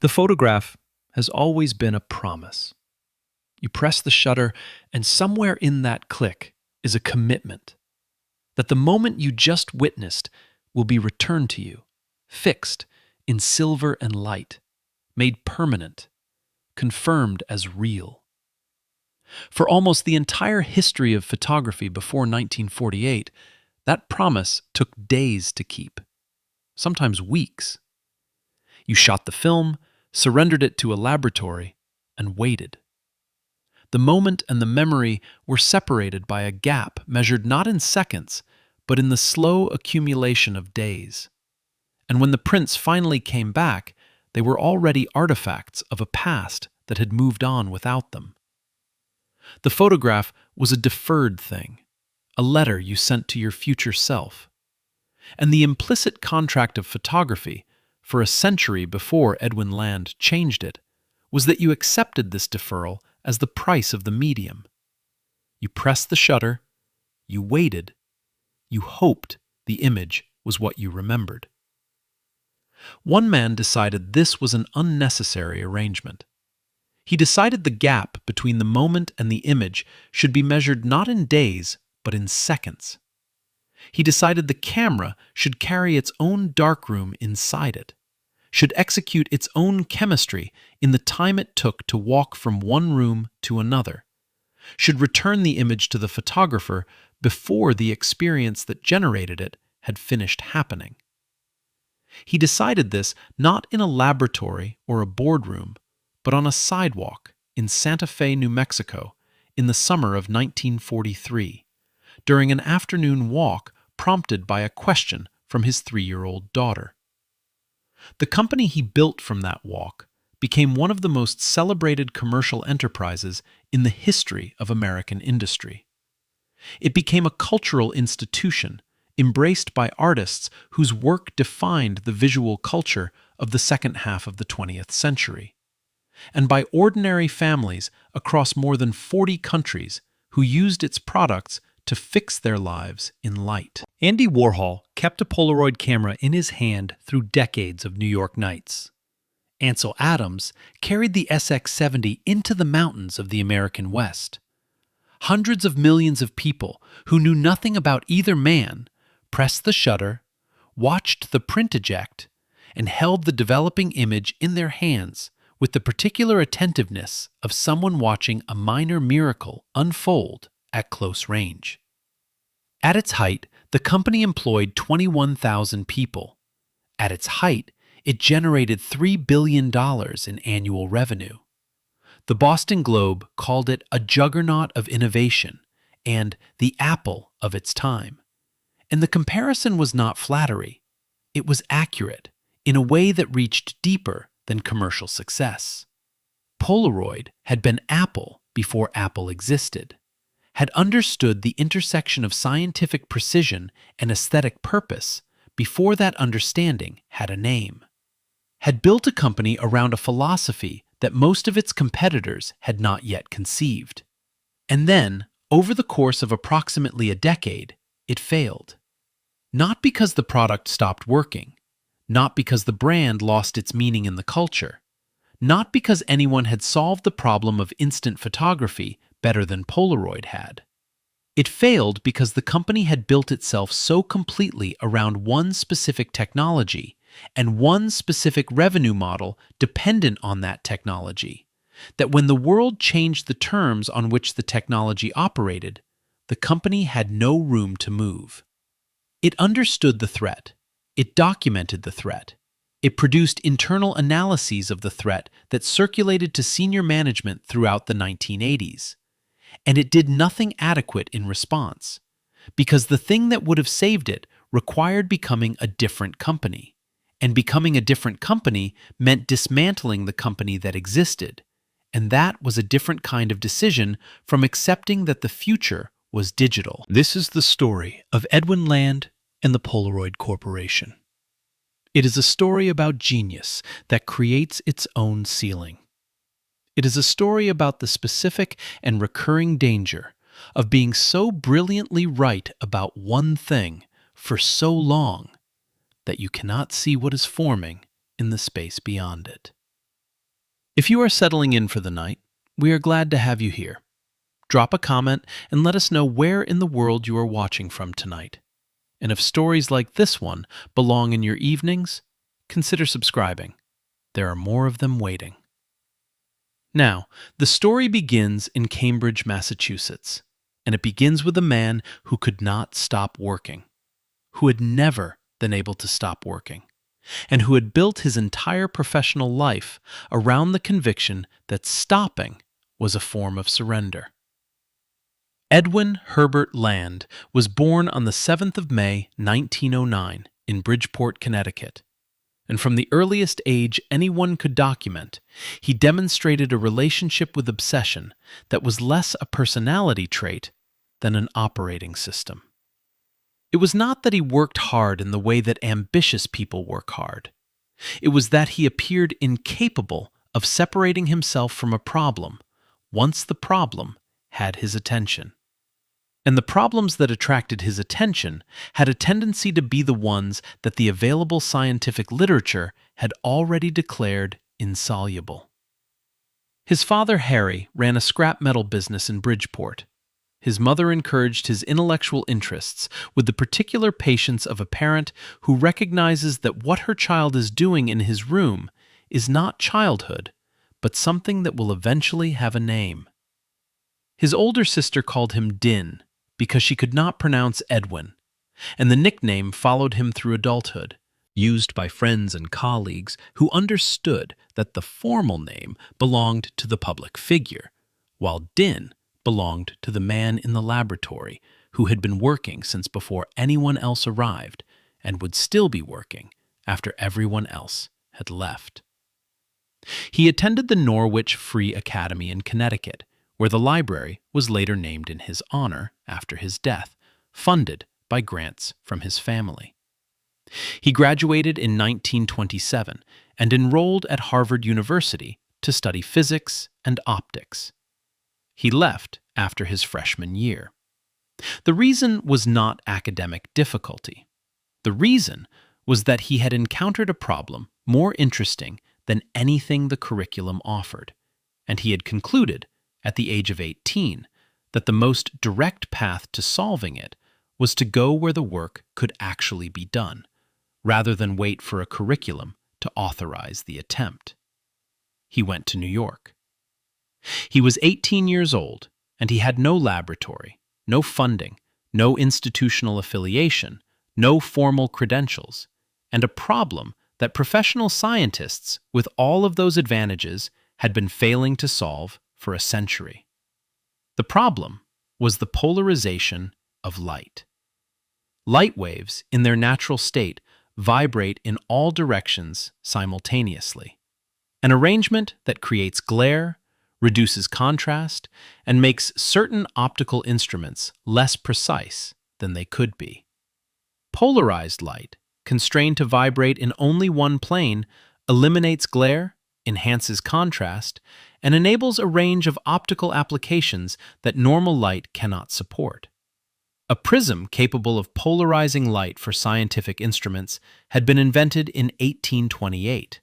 The photograph has always been a promise. You press the shutter, and somewhere in that click is a commitment that the moment you just witnessed will be returned to you, fixed in silver and light, made permanent, confirmed as real. For almost the entire history of photography before 1948, that promise took days to keep, sometimes weeks. You shot the film, surrendered it to a laboratory, and waited. The moment and the memory were separated by a gap measured not in seconds, but in the slow accumulation of days. And when the prints finally came back, they were already artifacts of a past that had moved on without them. The photograph was a deferred thing, a letter you sent to your future self. And the implicit contract of photography, for a century before Edwin Land changed it, was that you accepted this deferral as the price of the medium. You pressed the shutter, you waited, you hoped the image was what you remembered. One man decided this was an unnecessary arrangement. He decided the gap between the moment and the image should be measured not in days, but in seconds. He decided the camera should carry its own darkroom inside it, should execute its own chemistry in the time it took to walk from one room to another, should return the image to the photographer before the experience that generated it had finished happening. He decided this not in a laboratory or a boardroom, but on a sidewalk in Santa Fe, New Mexico, in the summer of 1943, during an afternoon walk prompted by a question from his 3-year-old daughter. The company he built from that walk became one of the most celebrated commercial enterprises in the history of American industry. It became a cultural institution embraced by artists whose work defined the visual culture of the second half of the 20th century, and by ordinary families across more than 40 countries who used its products to fix their lives in light. Andy Warhol kept a Polaroid camera in his hand through decades of New York nights. Ansel Adams carried the SX-70 into the mountains of the American West. Hundreds of millions of people who knew nothing about either man pressed the shutter, watched the print eject, and held the developing image in their hands with the particular attentiveness of someone watching a minor miracle unfold at close range. At its height, the company employed 21,000 people. At its height, it generated $3 billion in annual revenue. The Boston Globe called it a juggernaut of innovation and the Apple of its time. And the comparison was not flattery. It was accurate in a way that reached deeper than commercial success. Polaroid had been Apple before Apple existed, had understood the intersection of scientific precision and aesthetic purpose before that understanding had a name, had built a company around a philosophy that most of its competitors had not yet conceived. And then, over the course of approximately a decade, it failed. Not because the product stopped working, not because the brand lost its meaning in the culture, not because anyone had solved the problem of instant photography better than Polaroid had. It failed because the company had built itself so completely around one specific technology and one specific revenue model dependent on that technology, that when the world changed the terms on which the technology operated, the company had no room to move. It understood the threat. It documented the threat. It produced internal analyses of the threat that circulated to senior management throughout the 1980s. And it did nothing adequate in response, because the thing that would have saved it required becoming a different company. And becoming a different company meant dismantling the company that existed. And that was a different kind of decision from accepting that the future was digital. This is the story of Edwin Land and the Polaroid Corporation. It is a story about genius that creates its own ceiling. It is a story about the specific and recurring danger of being so brilliantly right about one thing for so long that you cannot see what is forming in the space beyond it. If you are settling in for the night, we are glad to have you here. Drop a comment and let us know where in the world you are watching from tonight. And if stories like this one belong in your evenings, consider subscribing. There are more of them waiting. Now, the story begins in Cambridge, Massachusetts, and it begins with a man who could not stop working, who had never been able to stop working, and who had built his entire professional life around the conviction that stopping was a form of surrender. Edwin Herbert Land was born on the 7th of May, 1909, in Bridgeport, Connecticut. And from the earliest age anyone could document, he demonstrated a relationship with obsession that was less a personality trait than an operating system. It was not that he worked hard in the way that ambitious people work hard. It was that he appeared incapable of separating himself from a problem once the problem had his attention. And the problems that attracted his attention had a tendency to be the ones that the available scientific literature had already declared insoluble. His father, Harry, ran a scrap metal business in Bridgeport. His mother encouraged his intellectual interests with the particular patience of a parent who recognizes that what her child is doing in his room is not childhood, but something that will eventually have a name. His older sister called him Din because she could not pronounce Edwin, and the nickname followed him through adulthood, used by friends and colleagues who understood that the formal name belonged to the public figure, while Din belonged to the man in the laboratory who had been working since before anyone else arrived and would still be working after everyone else had left. He attended the Norwich Free Academy in Connecticut, where the library was later named in his honor after his death, funded by grants from his family. He graduated in 1927 and enrolled at Harvard University to study physics and optics. He left after his freshman year. The reason was not academic difficulty. The reason was that he had encountered a problem more interesting than anything the curriculum offered, and he had concluded, at the age of 18, that the most direct path to solving it was to go where the work could actually be done, rather than wait for a curriculum to authorize the attempt. He went to New York. He was 18 years old, and he had no laboratory, no funding, no institutional affiliation, no formal credentials, and a problem that professional scientists, with all of those advantages, had been failing to solve for a century. The problem was the polarization of light. Light waves, in their natural state, vibrate in all directions simultaneously, an arrangement that creates glare, reduces contrast, and makes certain optical instruments less precise than they could be. Polarized light, constrained to vibrate in only one plane, eliminates glare, enhances contrast, and enables a range of optical applications that normal light cannot support. A prism capable of polarizing light for scientific instruments had been invented in 1828.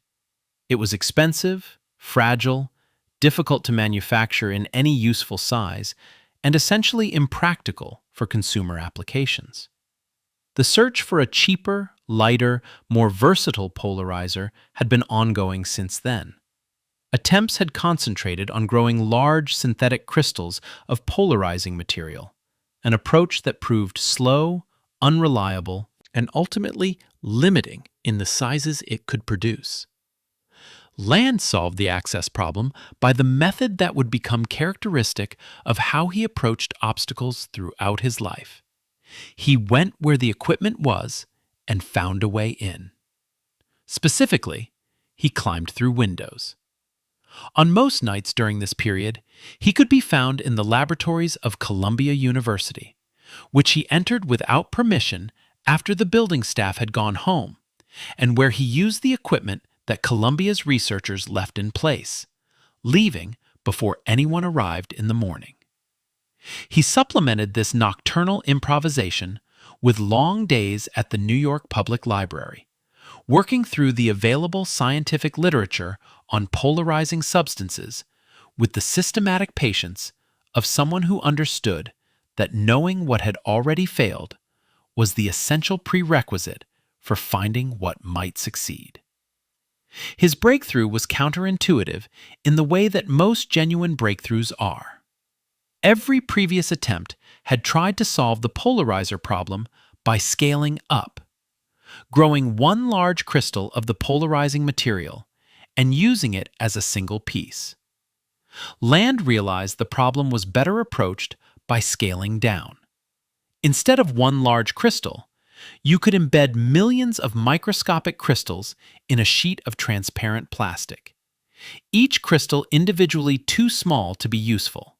It was expensive, fragile, difficult to manufacture in any useful size, and essentially impractical for consumer applications. The search for a cheaper, lighter, more versatile polarizer had been ongoing since then. Attempts had concentrated on growing large synthetic crystals of polarizing material, an approach that proved slow, unreliable, and ultimately limiting in the sizes it could produce. Land solved the access problem by the method that would become characteristic of how he approached obstacles throughout his life. He went where the equipment was and found a way in. Specifically, he climbed through windows. On most nights during this period, he could be found in the laboratories of Columbia University, which he entered without permission after the building staff had gone home, and where he used the equipment that Columbia's researchers left in place, leaving before anyone arrived in the morning. He supplemented this nocturnal improvisation with long days at the New York Public Library, working through the available scientific literature on polarizing substances with the systematic patience of someone who understood that knowing what had already failed was the essential prerequisite for finding what might succeed. His breakthrough was counterintuitive in the way that most genuine breakthroughs are. Every previous attempt had tried to solve the polarizer problem by scaling up, growing one large crystal of the polarizing material and using it as a single piece. Land realized the problem was better approached by scaling down. Instead of one large crystal, you could embed millions of microscopic crystals in a sheet of transparent plastic, each crystal individually too small to be useful,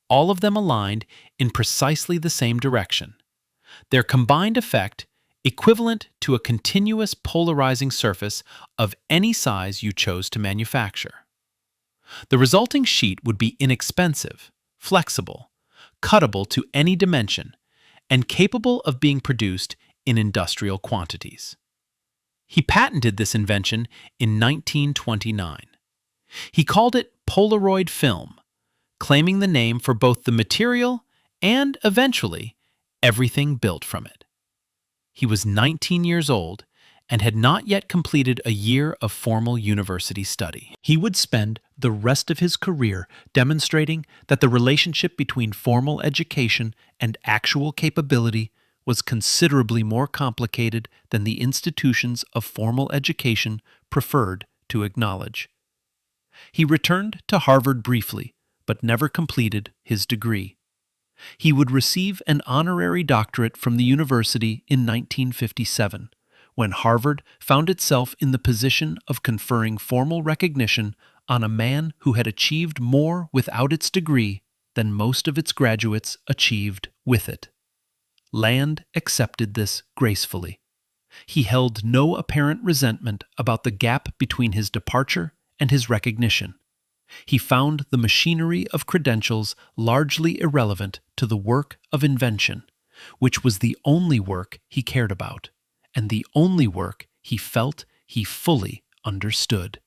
all of them aligned in precisely the same direction, their combined effect equivalent to a continuous polarizing surface of any size you chose to manufacture. The resulting sheet would be inexpensive, flexible, cuttable to any dimension, and capable of being produced in industrial quantities. He patented this invention in 1929. He called it Polaroid film, claiming the name for both the material and, eventually, everything built from it. He was 19 years old and had not yet completed a year of formal university study. He would spend the rest of his career demonstrating that the relationship between formal education and actual capability was considerably more complicated than the institutions of formal education preferred to acknowledge. He returned to Harvard briefly, but never completed his degree. He would receive an honorary doctorate from the university in 1957, when Harvard found itself in the position of conferring formal recognition on a man who had achieved more without its degree than most of its graduates achieved with it. Land accepted this gracefully. He held no apparent resentment about the gap between his departure and his recognition. He found the machinery of credentials largely irrelevant to the work of invention, which was the only work he cared about, and the only work he felt he fully understood.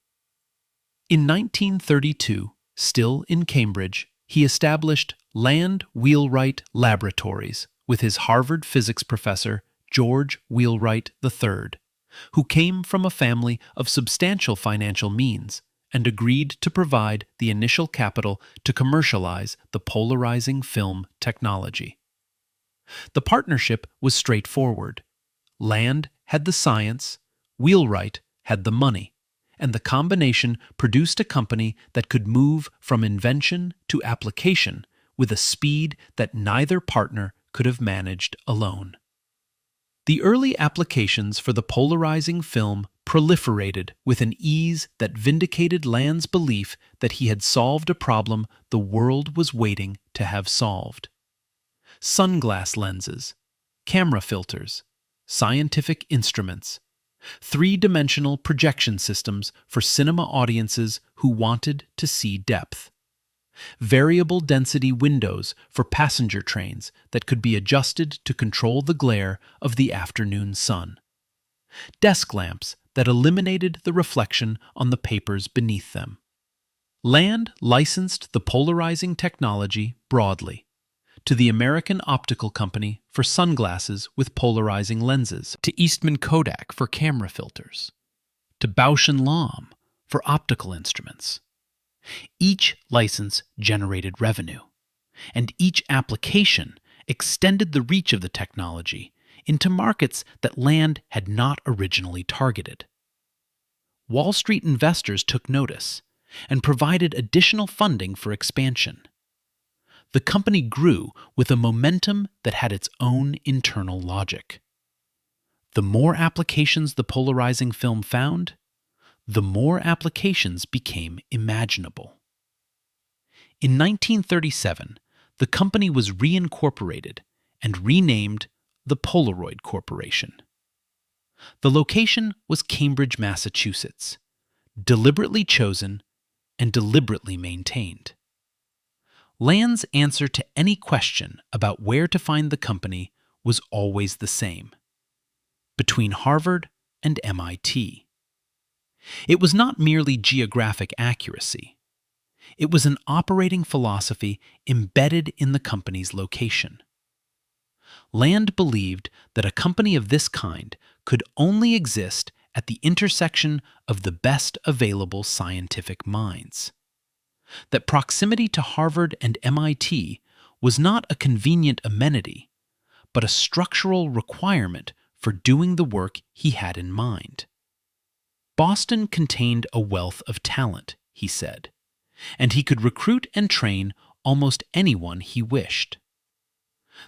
In 1932, still in Cambridge, he established Land Wheelwright Laboratories with his Harvard physics professor, George Wheelwright III, who came from a family of substantial financial means and agreed to provide the initial capital to commercialize the polarizing film technology. The partnership was straightforward. Land had the science, Wheelwright had the money, and the combination produced a company that could move from invention to application with a speed that neither partner could have managed alone. The early applications for the polarizing film proliferated with an ease that vindicated Land's belief that he had solved a problem the world was waiting to have solved. Sunglass lenses, camera filters, scientific instruments, three-dimensional projection systems for cinema audiences who wanted to see depth, variable density windows for passenger trains that could be adjusted to control the glare of the afternoon sun, desk lamps that eliminated the reflection on the papers beneath them. Land licensed the polarizing technology broadly to the American Optical Company for sunglasses with polarizing lenses, to Eastman Kodak for camera filters, to Bausch & Lomb for optical instruments. Each license generated revenue, and each application extended the reach of the technology into markets that Land had not originally targeted. Wall Street investors took notice and provided additional funding for expansion. The company grew with a momentum that had its own internal logic. The more applications the polarizing film found, the more applications became imaginable. In 1937, the company was reincorporated and renamed the Polaroid Corporation. The location was Cambridge, Massachusetts, deliberately chosen and deliberately maintained. Land's answer to any question about where to find the company was always the same: between Harvard and MIT. It was not merely geographic accuracy. It was an operating philosophy embedded in the company's location. Land believed that a company of this kind could only exist at the intersection of the best available scientific minds. That proximity to Harvard and MIT was not a convenient amenity, but a structural requirement for doing the work he had in mind. Boston contained a wealth of talent, he said, and he could recruit and train almost anyone he wished.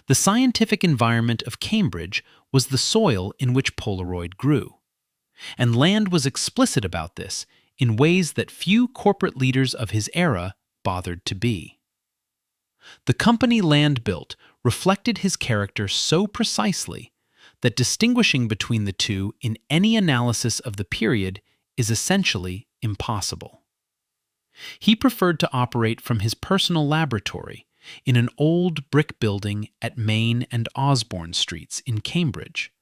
The scientific environment of Cambridge was the soil in which Polaroid grew, and Land was explicit about this in ways that few corporate leaders of his era bothered to be. The company Land built reflected his character so precisely that distinguishing between the two in any analysis of the period is essentially impossible. He preferred to operate from his personal laboratory in an old brick building at Main and Osborne Streets in Cambridge,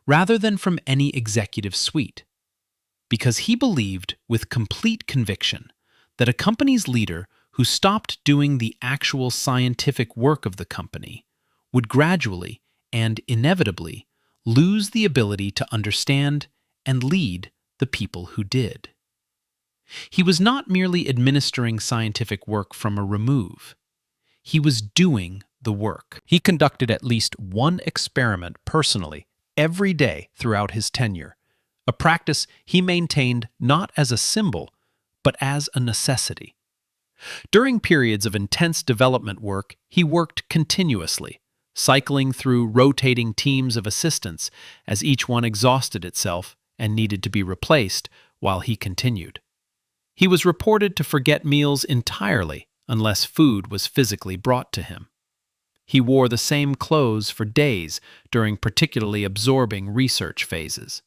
rather than from any executive suite, because he believed with complete conviction that a company's leader who stopped doing the actual scientific work of the company would gradually and inevitably lose the ability to understand and lead the people who did. He was not merely administering scientific work from a remove. He was doing the work. He conducted at least one experiment personally every day throughout his tenure, a practice he maintained not as a symbol, but as a necessity. During periods of intense development work, he worked continuously, cycling through rotating teams of assistants as each one exhausted itself and needed to be replaced while he continued. He was reported to forget meals entirely unless food was physically brought to him. He wore the same clothes for days during particularly absorbing research phases.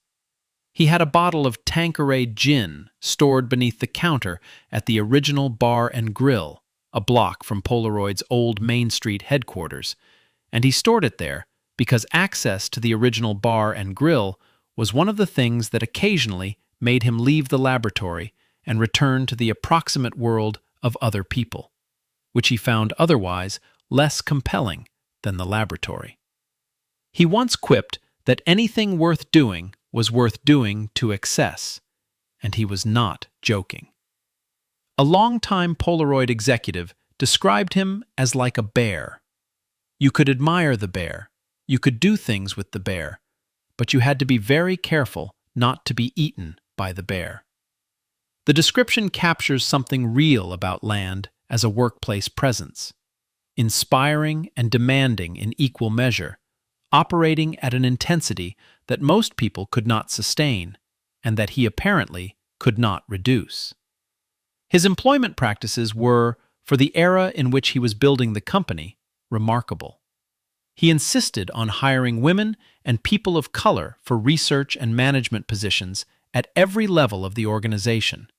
He had a bottle of Tanqueray gin stored beneath the counter at the Original Bar and Grill, a block from Polaroid's old Main Street headquarters, and he stored it there because access to the Original Bar and Grill was one of the things that occasionally made him leave the laboratory and return to the approximate world of other people, which he found otherwise less compelling than the laboratory. He once quipped that anything worth doing was worth doing to excess, and he was not joking. A longtime Polaroid executive described him as like a bear. You could admire the bear, you could do things with the bear, but you had to be very careful not to be eaten by the bear. The description captures something real about Land as a workplace presence, inspiring and demanding in equal measure, operating at an intensity that most people could not sustain and that he apparently could not reduce. His employment practices were, for the era in which he was building the company, remarkable. He insisted on hiring women and people of color for research and management positions at every level of the organization,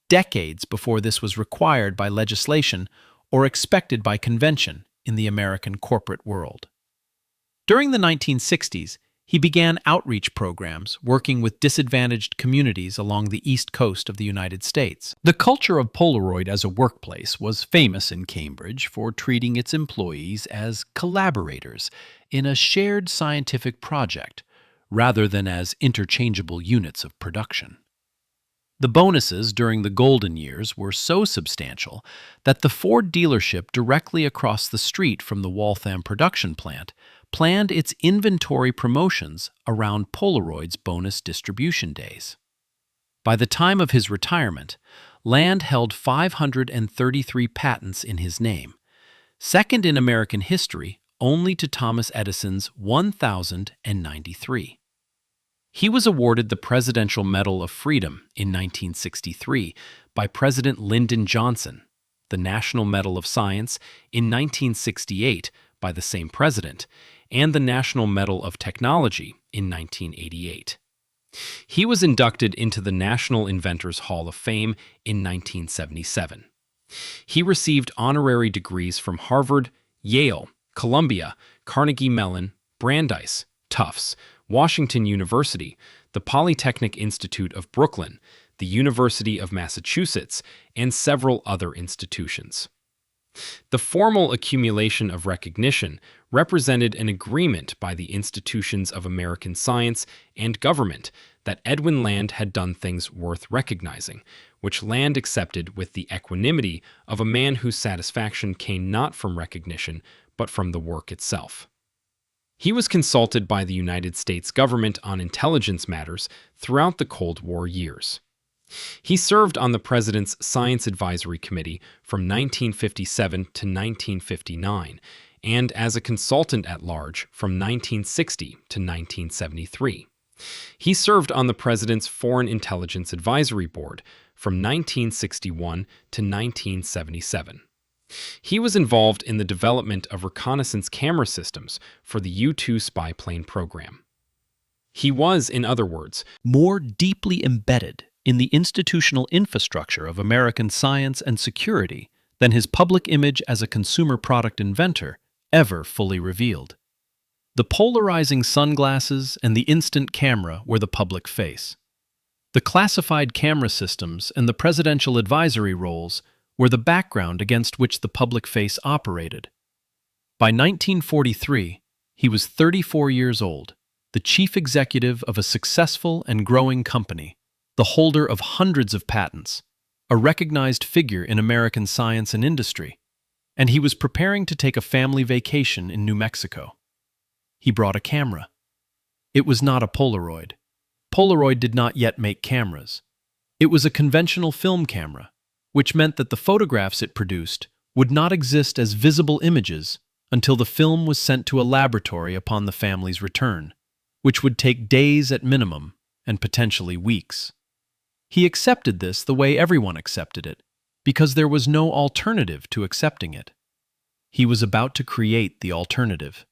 decades before this was required by legislation or expected by convention in the American corporate world. During the 1960s, he began outreach programs working with disadvantaged communities along the East Coast of the United States. The culture of Polaroid as a workplace was famous in Cambridge for treating its employees as collaborators in a shared scientific project, rather than as interchangeable units of production. The bonuses during the golden years were so substantial that the Ford dealership directly across the street from the Waltham production plant planned its inventory promotions around Polaroid's bonus distribution days. By the time of his retirement, Land held 533 patents in his name, second in American history only to Thomas Edison's 1,093. He was awarded the Presidential Medal of Freedom in 1963 by President Lyndon Johnson, the National Medal of Science in 1968 by the same president, and the National Medal of Technology in 1988. He was inducted into the National Inventors Hall of Fame in 1977. He received honorary degrees from Harvard, Yale, Columbia, Carnegie Mellon, Brandeis, Tufts, Washington University, the Polytechnic Institute of Brooklyn, the University of Massachusetts, and several other institutions. The formal accumulation of recognition represented an agreement by the institutions of American science and government that Edwin Land had done things worth recognizing, which Land accepted with the equanimity of a man whose satisfaction came not from recognition, but from the work itself. He was consulted by the United States government on intelligence matters throughout the Cold War years. He served on the President's Science Advisory Committee from 1957 to 1959, and as a consultant at large from 1960 to 1973. He served on the President's Foreign Intelligence Advisory Board from 1961 to 1977. He was involved in the development of reconnaissance camera systems for the U-2 spy plane program. He was, in other words, more deeply embedded in the institutional infrastructure of American science and security than his public image as a consumer product inventor ever fully revealed. The polarizing sunglasses and the instant camera were the public face. The classified camera systems and the presidential advisory roles were the background against which the public face operated. By 1943, he was 34 years old, the chief executive of a successful and growing company, the holder of hundreds of patents, a recognized figure in American science and industry, and he was preparing to take a family vacation in New Mexico. He brought a camera. It was not a Polaroid. Polaroid did not yet make cameras. It was a conventional film camera, which meant that the photographs it produced would not exist as visible images until the film was sent to a laboratory upon the family's return, which would take days at minimum and potentially weeks. He accepted this the way everyone accepted it, because there was no alternative to accepting it. He was about to create the alternative.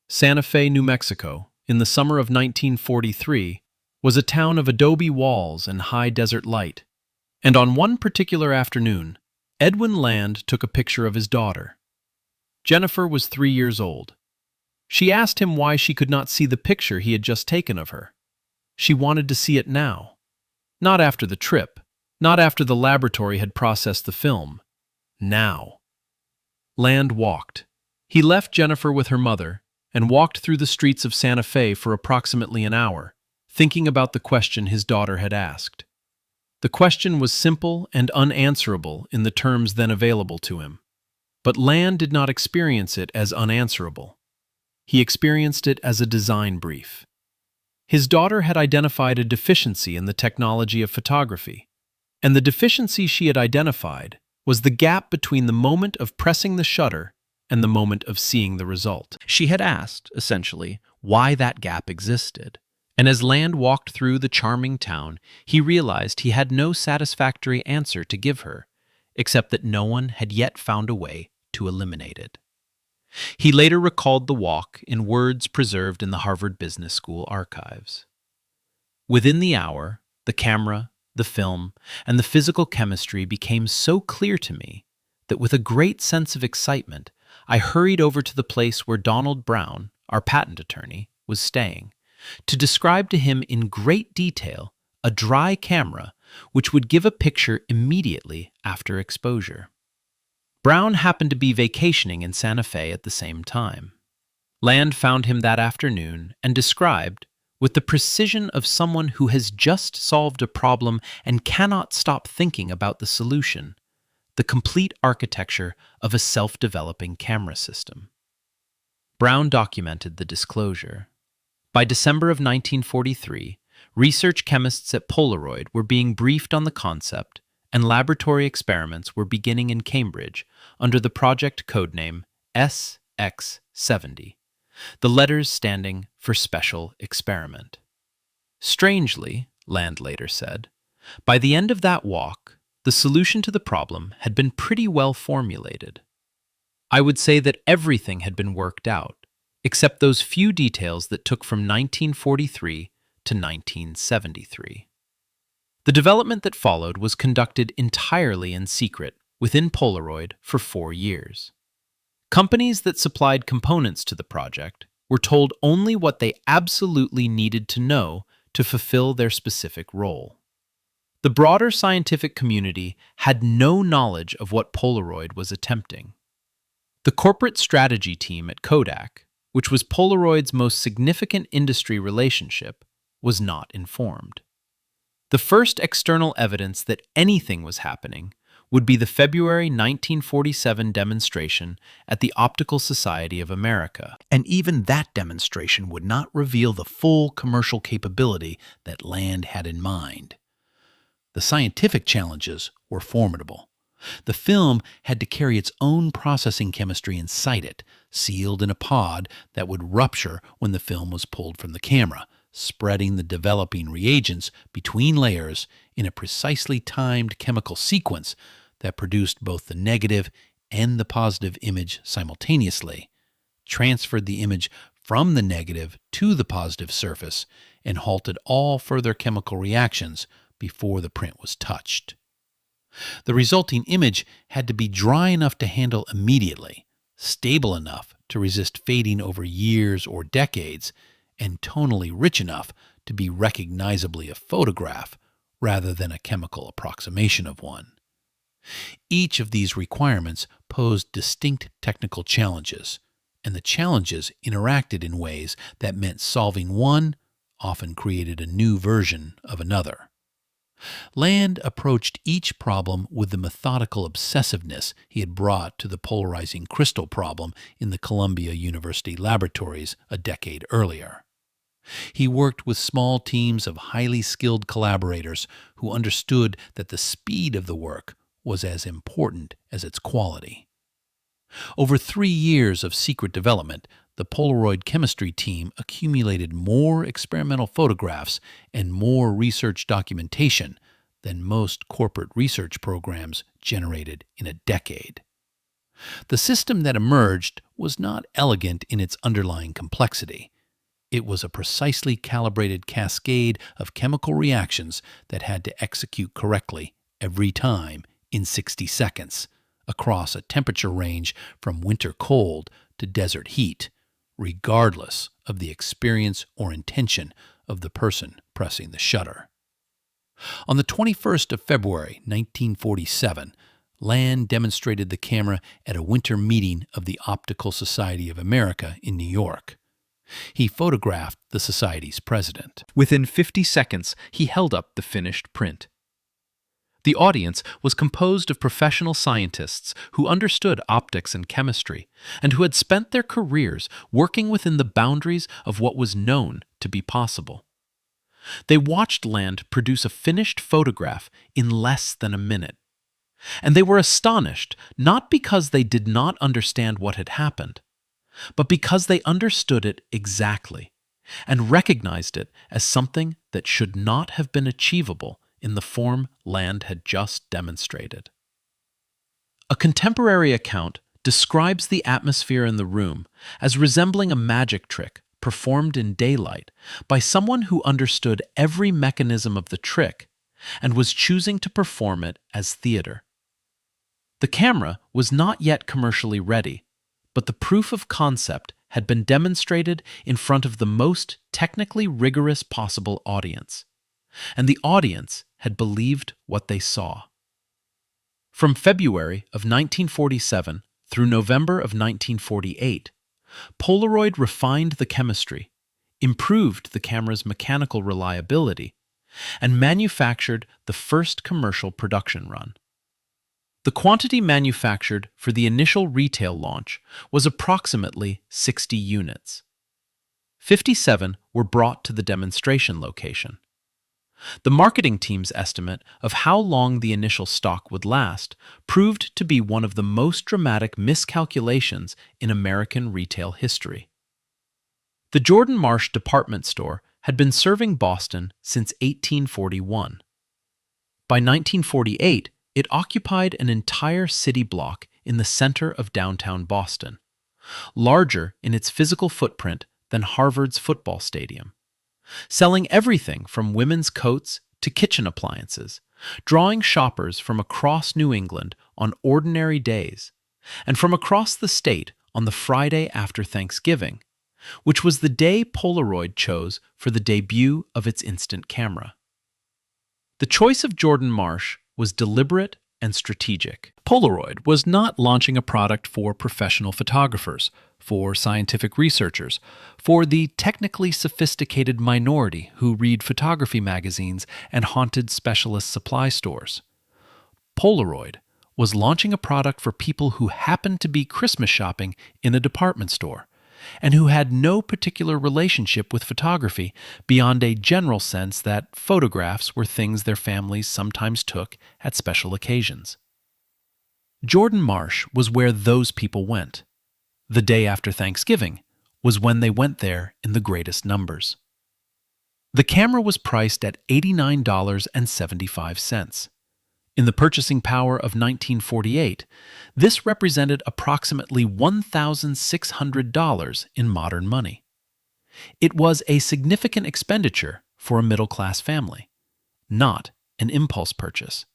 Santa Fe, New Mexico, in the summer of 1943, was a town of adobe walls and high desert light. And on one particular afternoon, Edwin Land took a picture of his daughter. Jennifer was 3 years old. She asked him why she could not see the picture he had just taken of her. She wanted to see it now. Not after the trip, not after the laboratory had processed the film. Now. Land walked. He left Jennifer with her mother and walked through the streets of Santa Fe for approximately an hour, thinking about the question his daughter had asked. The question was simple and unanswerable in the terms then available to him. But Land did not experience it as unanswerable. He experienced it as a design brief. His daughter had identified a deficiency in the technology of photography, and the deficiency she had identified was the gap between the moment of pressing the shutter and the moment of seeing the result. She had asked, essentially, why that gap existed. And as Land walked through the charming town, he realized he had no satisfactory answer to give her, except that no one had yet found a way to eliminate it. He later recalled the walk in words preserved in the Harvard Business School archives. Within the hour, the camera, the film, and the physical chemistry became so clear to me that with a great sense of excitement, I hurried over to the place where Donald Brown, our patent attorney, was staying, to describe to him in great detail a dry camera which would give a picture immediately after exposure. Brown happened to be vacationing in Santa Fe at the same time. Land found him that afternoon and described, with the precision of someone who has just solved a problem and cannot stop thinking about the solution, the complete architecture of a self-developing camera system. Brown documented the disclosure. By December of 1943, research chemists at Polaroid were being briefed on the concept, and laboratory experiments were beginning in Cambridge under the project codename SX70, the letters standing for Special Experiment. Strangely, Land later said, by the end of that walk, the solution to the problem had been pretty well formulated. I would say that everything had been worked out, except those few details that took from 1943 to 1973. The development that followed was conducted entirely in secret within Polaroid for 4 years. Companies that supplied components to the project were told only what they absolutely needed to know to fulfill their specific role. The broader scientific community had no knowledge of what Polaroid was attempting. The corporate strategy team at Kodak, which was Polaroid's most significant industry relationship, was not informed. The first external evidence that anything was happening would be the February 1947 demonstration at the Optical Society of America, and even that demonstration would not reveal the full commercial capability that Land had in mind. The scientific challenges were formidable. The film had to carry its own processing chemistry inside it, sealed in a pod that would rupture when the film was pulled from the camera, spreading the developing reagents between layers in a precisely timed chemical sequence that produced both the negative and the positive image simultaneously, transferred the image from the negative to the positive surface, and halted all further chemical reactions before the print was touched. The resulting image had to be dry enough to handle immediately, stable enough to resist fading over years or decades, and tonally rich enough to be recognizably a photograph rather than a chemical approximation of one. Each of these requirements posed distinct technical challenges, and the challenges interacted in ways that meant solving one often created a new version of another. Land approached each problem with the methodical obsessiveness he had brought to the polarizing crystal problem in the Columbia University laboratories a decade earlier. He worked with small teams of highly skilled collaborators who understood that the speed of the work was as important as its quality. Over 3 years of secret development, the Polaroid chemistry team accumulated more experimental photographs and more research documentation than most corporate research programs generated in a decade. The system that emerged was not elegant in its underlying complexity. It was a precisely calibrated cascade of chemical reactions that had to execute correctly every time in 60 seconds, across a temperature range from winter cold to desert heat, regardless of the experience or intention of the person pressing the shutter. On the 21st of February, 1947, Land demonstrated the camera at a winter meeting of the Optical Society of America in New York. He photographed the Society's president. Within 50 seconds, he held up the finished print. The audience was composed of professional scientists who understood optics and chemistry, and who had spent their careers working within the boundaries of what was known to be possible. They watched Land produce a finished photograph in less than a minute. And they were astonished, not because they did not understand what had happened, but because they understood it exactly, and recognized it as something that should not have been achievable in the form Land had just demonstrated. A contemporary account describes the atmosphere in the room as resembling a magic trick performed in daylight by someone who understood every mechanism of the trick and was choosing to perform it as theater. The camera was not yet commercially ready, but the proof of concept had been demonstrated in front of the most technically rigorous possible audience, and the audience had believed what they saw. From February of 1947 through November of 1948, Polaroid refined the chemistry, improved the camera's mechanical reliability, and manufactured the first commercial production run. The quantity manufactured for the initial retail launch was approximately 60 units. 57 were brought to the demonstration location. The marketing team's estimate of how long the initial stock would last proved to be one of the most dramatic miscalculations in American retail history. The Jordan Marsh department store had been serving Boston since 1841. By 1948, it occupied an entire city block in the center of downtown Boston, larger in its physical footprint than Harvard's football stadium, selling everything from women's coats to kitchen appliances, drawing shoppers from across New England on ordinary days, and from across the state on the Friday after Thanksgiving, which was the day Polaroid chose for the debut of its instant camera. The choice of Jordan Marsh was deliberate and strategic. Polaroid was not launching a product for professional photographers, for scientific researchers, for the technically sophisticated minority who read photography magazines and haunted specialist supply stores. Polaroid was launching a product for people who happened to be Christmas shopping in a department store and who had no particular relationship with photography beyond a general sense that photographs were things their families sometimes took at special occasions. Jordan Marsh was where those people went. The day after Thanksgiving was when they went there in the greatest numbers. The camera was priced at $89.75. In the purchasing power of 1948, this represented approximately $1,600 in modern money. It was a significant expenditure for a middle-class family, not an impulse purchase,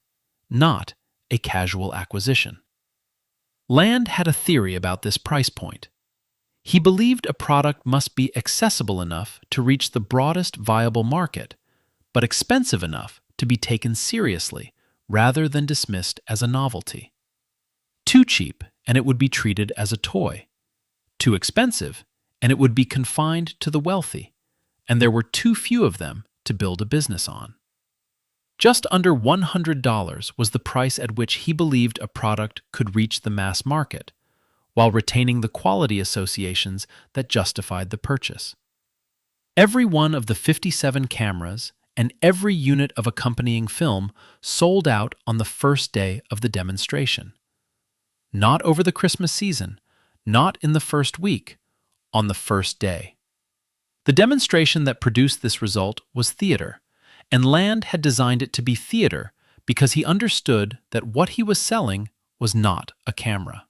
not a casual acquisition. Land had a theory about this price point. He believed a product must be accessible enough to reach the broadest viable market, but expensive enough to be taken seriously rather than dismissed as a novelty. Too cheap, and it would be treated as a toy. Too expensive, and it would be confined to the wealthy, and there were too few of them to build a business on. Just under $100 was the price at which he believed a product could reach the mass market, while retaining the quality associations that justified the purchase. Every one of the 57 cameras and every unit of accompanying film sold out on the first day of the demonstration. Not over the Christmas season, not in the first week, on the first day. The demonstration that produced this result was theater, and Land had designed it to be theater because he understood that what he was selling was not a camera.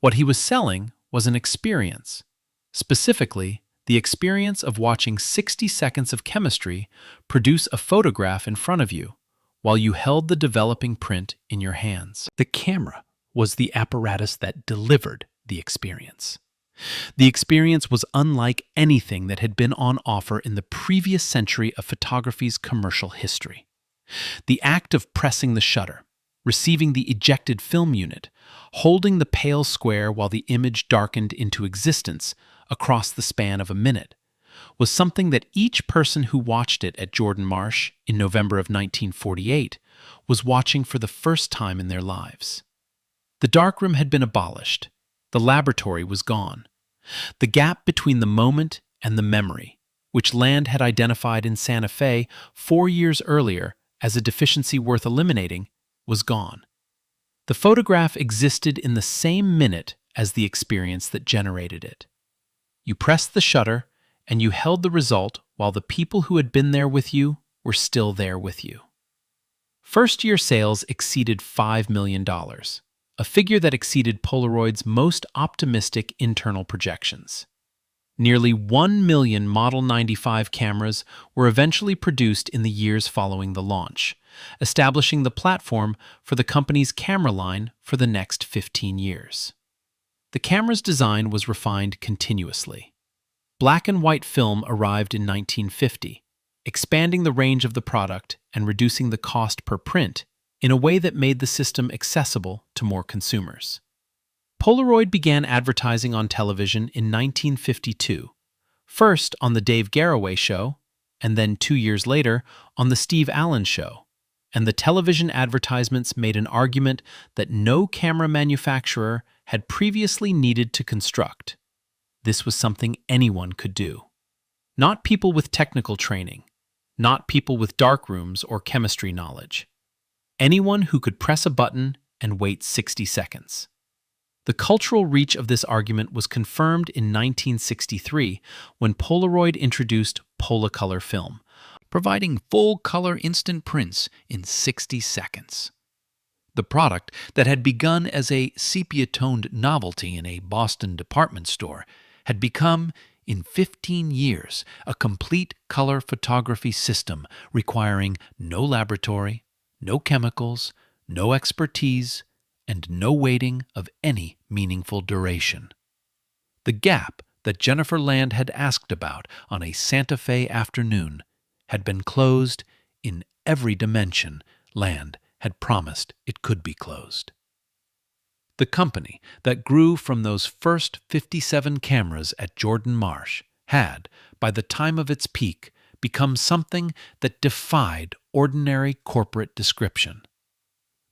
What he was selling was an experience, specifically the experience of watching 60 seconds of chemistry produce a photograph in front of you while you held the developing print in your hands. The camera was the apparatus that delivered the experience. The experience was unlike anything that had been on offer in the previous century of photography's commercial history. The act of pressing the shutter, receiving the ejected film unit, holding the pale square while the image darkened into existence across the span of a minute, was something that each person who watched it at Jordan Marsh in November of 1948 was watching for the first time in their lives. The darkroom had been abolished. The laboratory was gone. The gap between the moment and the memory, which Land had identified in Santa Fe 4 years earlier as a deficiency worth eliminating, was gone. The photograph existed in the same minute as the experience that generated it. You pressed the shutter, and you held the result while the people who had been there with you were still there with you. First-year sales exceeded $5 million, a figure that exceeded Polaroid's most optimistic internal projections. Nearly 1 million Model 95 cameras were eventually produced in the years following the launch, establishing the platform for the company's camera line for the next 15 years. The camera's design was refined continuously. Black and white film arrived in 1950, expanding the range of the product and reducing the cost per print in a way that made the system accessible to more consumers. Polaroid began advertising on television in 1952, first on The Dave Garroway Show, and then 2 years later on The Steve Allen Show, and the television advertisements made an argument that no camera manufacturer had previously needed to construct. This was something anyone could do. Not people with technical training, not people with darkrooms or chemistry knowledge. Anyone who could press a button and wait 60 seconds. The cultural reach of this argument was confirmed in 1963 when Polaroid introduced Polacolor film, providing full-color instant prints in 60 seconds. The product that had begun as a sepia-toned novelty in a Boston department store had become, in 15 years, a complete color photography system requiring no laboratory, no chemicals, no expertise, and no waiting of any meaningful duration. The gap that Jennifer Land had asked about on a Santa Fe afternoon had been closed in every dimension Land had promised it could be closed. The company that grew from those first 57 cameras at Jordan Marsh had, by the time of its peak, become something that defied ordinary corporate description.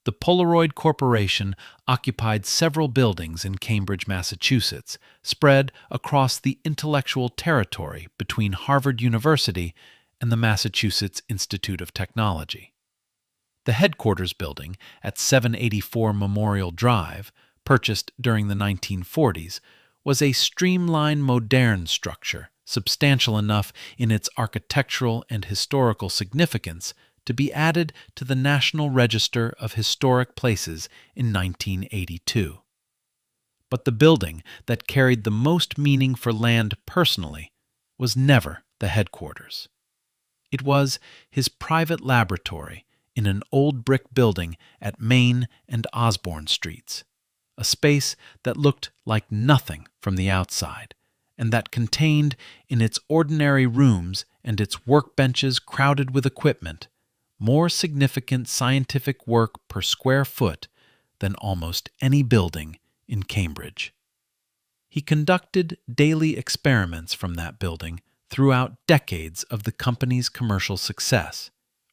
The Polaroid Corporation occupied several buildings in Cambridge, Massachusetts, spread across the intellectual territory between Harvard University and the Massachusetts Institute of Technology. The headquarters building at 784 Memorial Drive, purchased during the 1940s, was a streamlined modern structure, substantial enough in its architectural and historical significance to be added to the National Register of Historic Places in 1982. But the building that carried the most meaning for Land personally was never the headquarters. It was his private laboratory in an old brick building at Main and Osborne Streets, a space that looked like nothing from the outside, and that contained in its ordinary rooms and its workbenches crowded with equipment more significant scientific work per square foot than almost any building in Cambridge. He conducted daily experiments from that building throughout decades of the company's commercial success,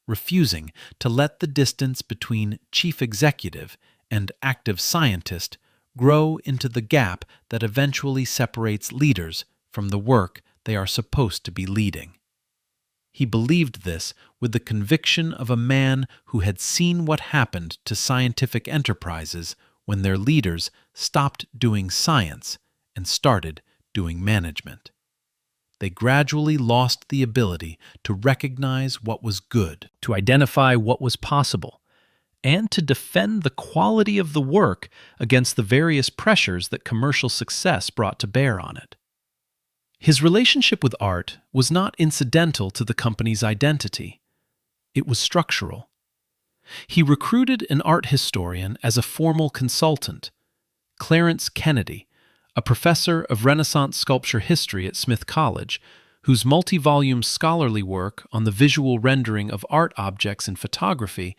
refusing to let the distance between chief executive and active scientist grow into the gap that eventually separates leaders from the work they are supposed to be leading. He believed this with the conviction of a man who had seen what happened to scientific enterprises when their leaders stopped doing science and started doing management. They gradually lost the ability to recognize what was good, to identify what was possible, and to defend the quality of the work against the various pressures that commercial success brought to bear on it. His relationship with art was not incidental to the company's identity. It was structural. He recruited an art historian as a formal consultant, Clarence Kennedy, a professor of Renaissance sculpture history at Smith College, whose multi-volume scholarly work on the visual rendering of art objects in photography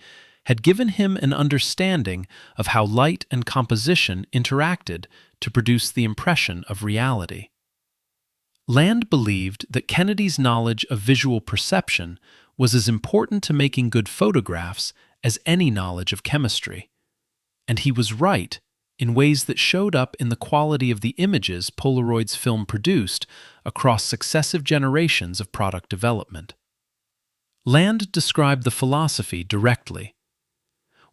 had given him an understanding of how light and composition interacted to produce the impression of reality. Land believed that Kennedy's knowledge of visual perception was as important to making good photographs as any knowledge of chemistry, and he was right in ways that showed up in the quality of the images Polaroid's film produced across successive generations of product development. Land described the philosophy directly.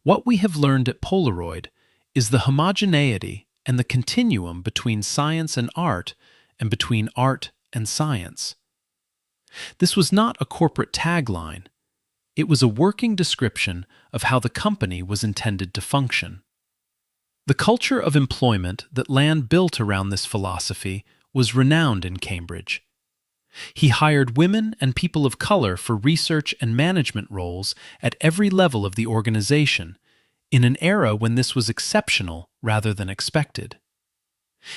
What we have learned at Polaroid is the homogeneity and the continuum between science and art and between art and science. This was not a corporate tagline. It was a working description of how the company was intended to function. The culture of employment that Land built around this philosophy was renowned in Cambridge. He hired women and people of color for research and management roles at every level of the organization, in an era when this was exceptional rather than expected.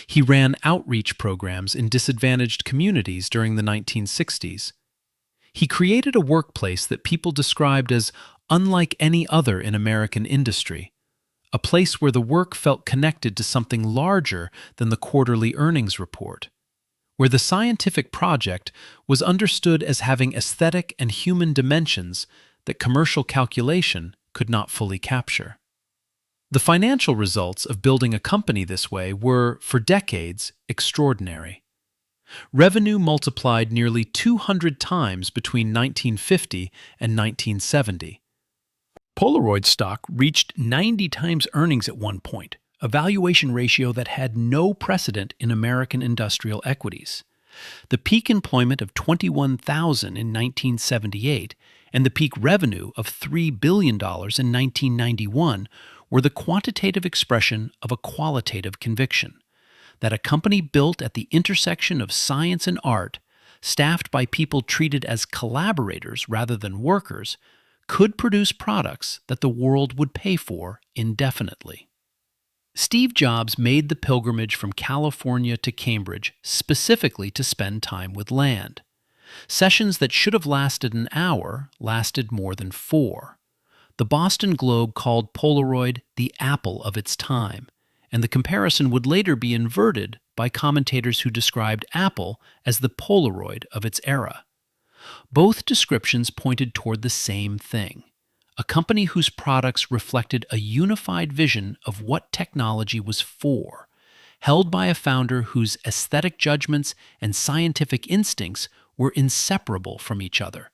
He ran outreach programs in disadvantaged communities during the 1960s. He created a workplace that people described as unlike any other in American industry, a place where the work felt connected to something larger than the quarterly earnings report, where the scientific project was understood as having aesthetic and human dimensions that commercial calculation could not fully capture. The financial results of building a company this way were, for decades, extraordinary. Revenue multiplied nearly 200 times between 1950 and 1970. Polaroid stock reached 90 times earnings at one point, a valuation ratio that had no precedent in American industrial equities. The peak employment of 21,000 in 1978 and the peak revenue of $3 billion in 1991 were the quantitative expression of a qualitative conviction that a company built at the intersection of science and art, staffed by people treated as collaborators rather than workers, could produce products that the world would pay for indefinitely. Steve Jobs made the pilgrimage from California to Cambridge specifically to spend time with Land. Sessions that should have lasted an hour lasted more than 4. The Boston Globe called Polaroid the Apple of its time, and the comparison would later be inverted by commentators who described Apple as the Polaroid of its era. Both descriptions pointed toward the same thing: a company whose products reflected a unified vision of what technology was for, held by a founder whose aesthetic judgments and scientific instincts were inseparable from each other,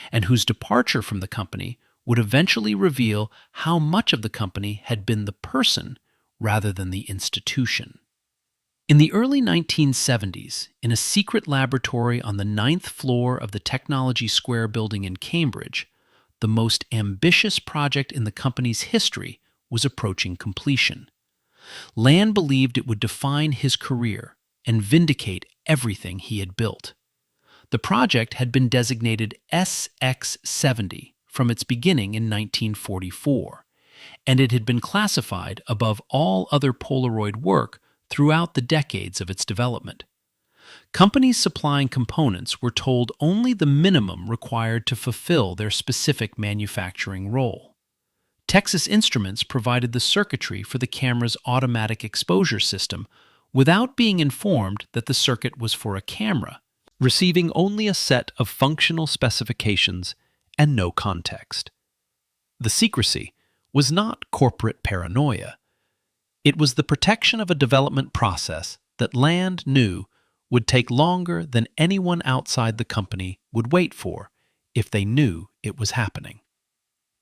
and whose departure from the company would eventually reveal how much of the company had been the person rather than the institution. In the early 1970s, in a secret laboratory on the 9th floor of the Technology Square building in Cambridge, the most ambitious project in the company's history was approaching completion. Land believed it would define his career and vindicate everything he had built. The project had been designated SX70 from its beginning in 1944, and it had been classified above all other Polaroid work throughout the decades of its development. Companies supplying components were told only the minimum required to fulfill their specific manufacturing role. Texas Instruments provided the circuitry for the camera's automatic exposure system without being informed that the circuit was for a camera, receiving only a set of functional specifications and no context. The secrecy was not corporate paranoia. It was the protection of a development process that Land knew would take longer than anyone outside the company would wait for if they knew it was happening.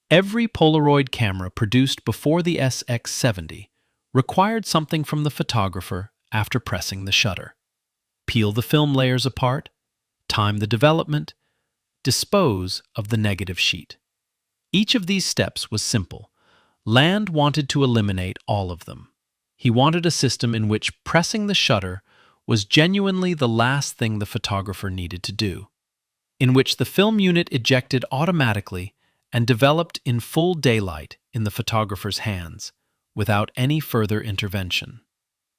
Every Polaroid camera produced before the SX70 required something from the photographer after pressing the shutter. Peel the film layers apart, time the development, dispose of the negative sheet. Each of these steps was simple. Land wanted to eliminate all of them. He wanted a system in which pressing the shutter was genuinely the last thing the photographer needed to do, in which the film unit ejected automatically and developed in full daylight in the photographer's hands, without any further intervention.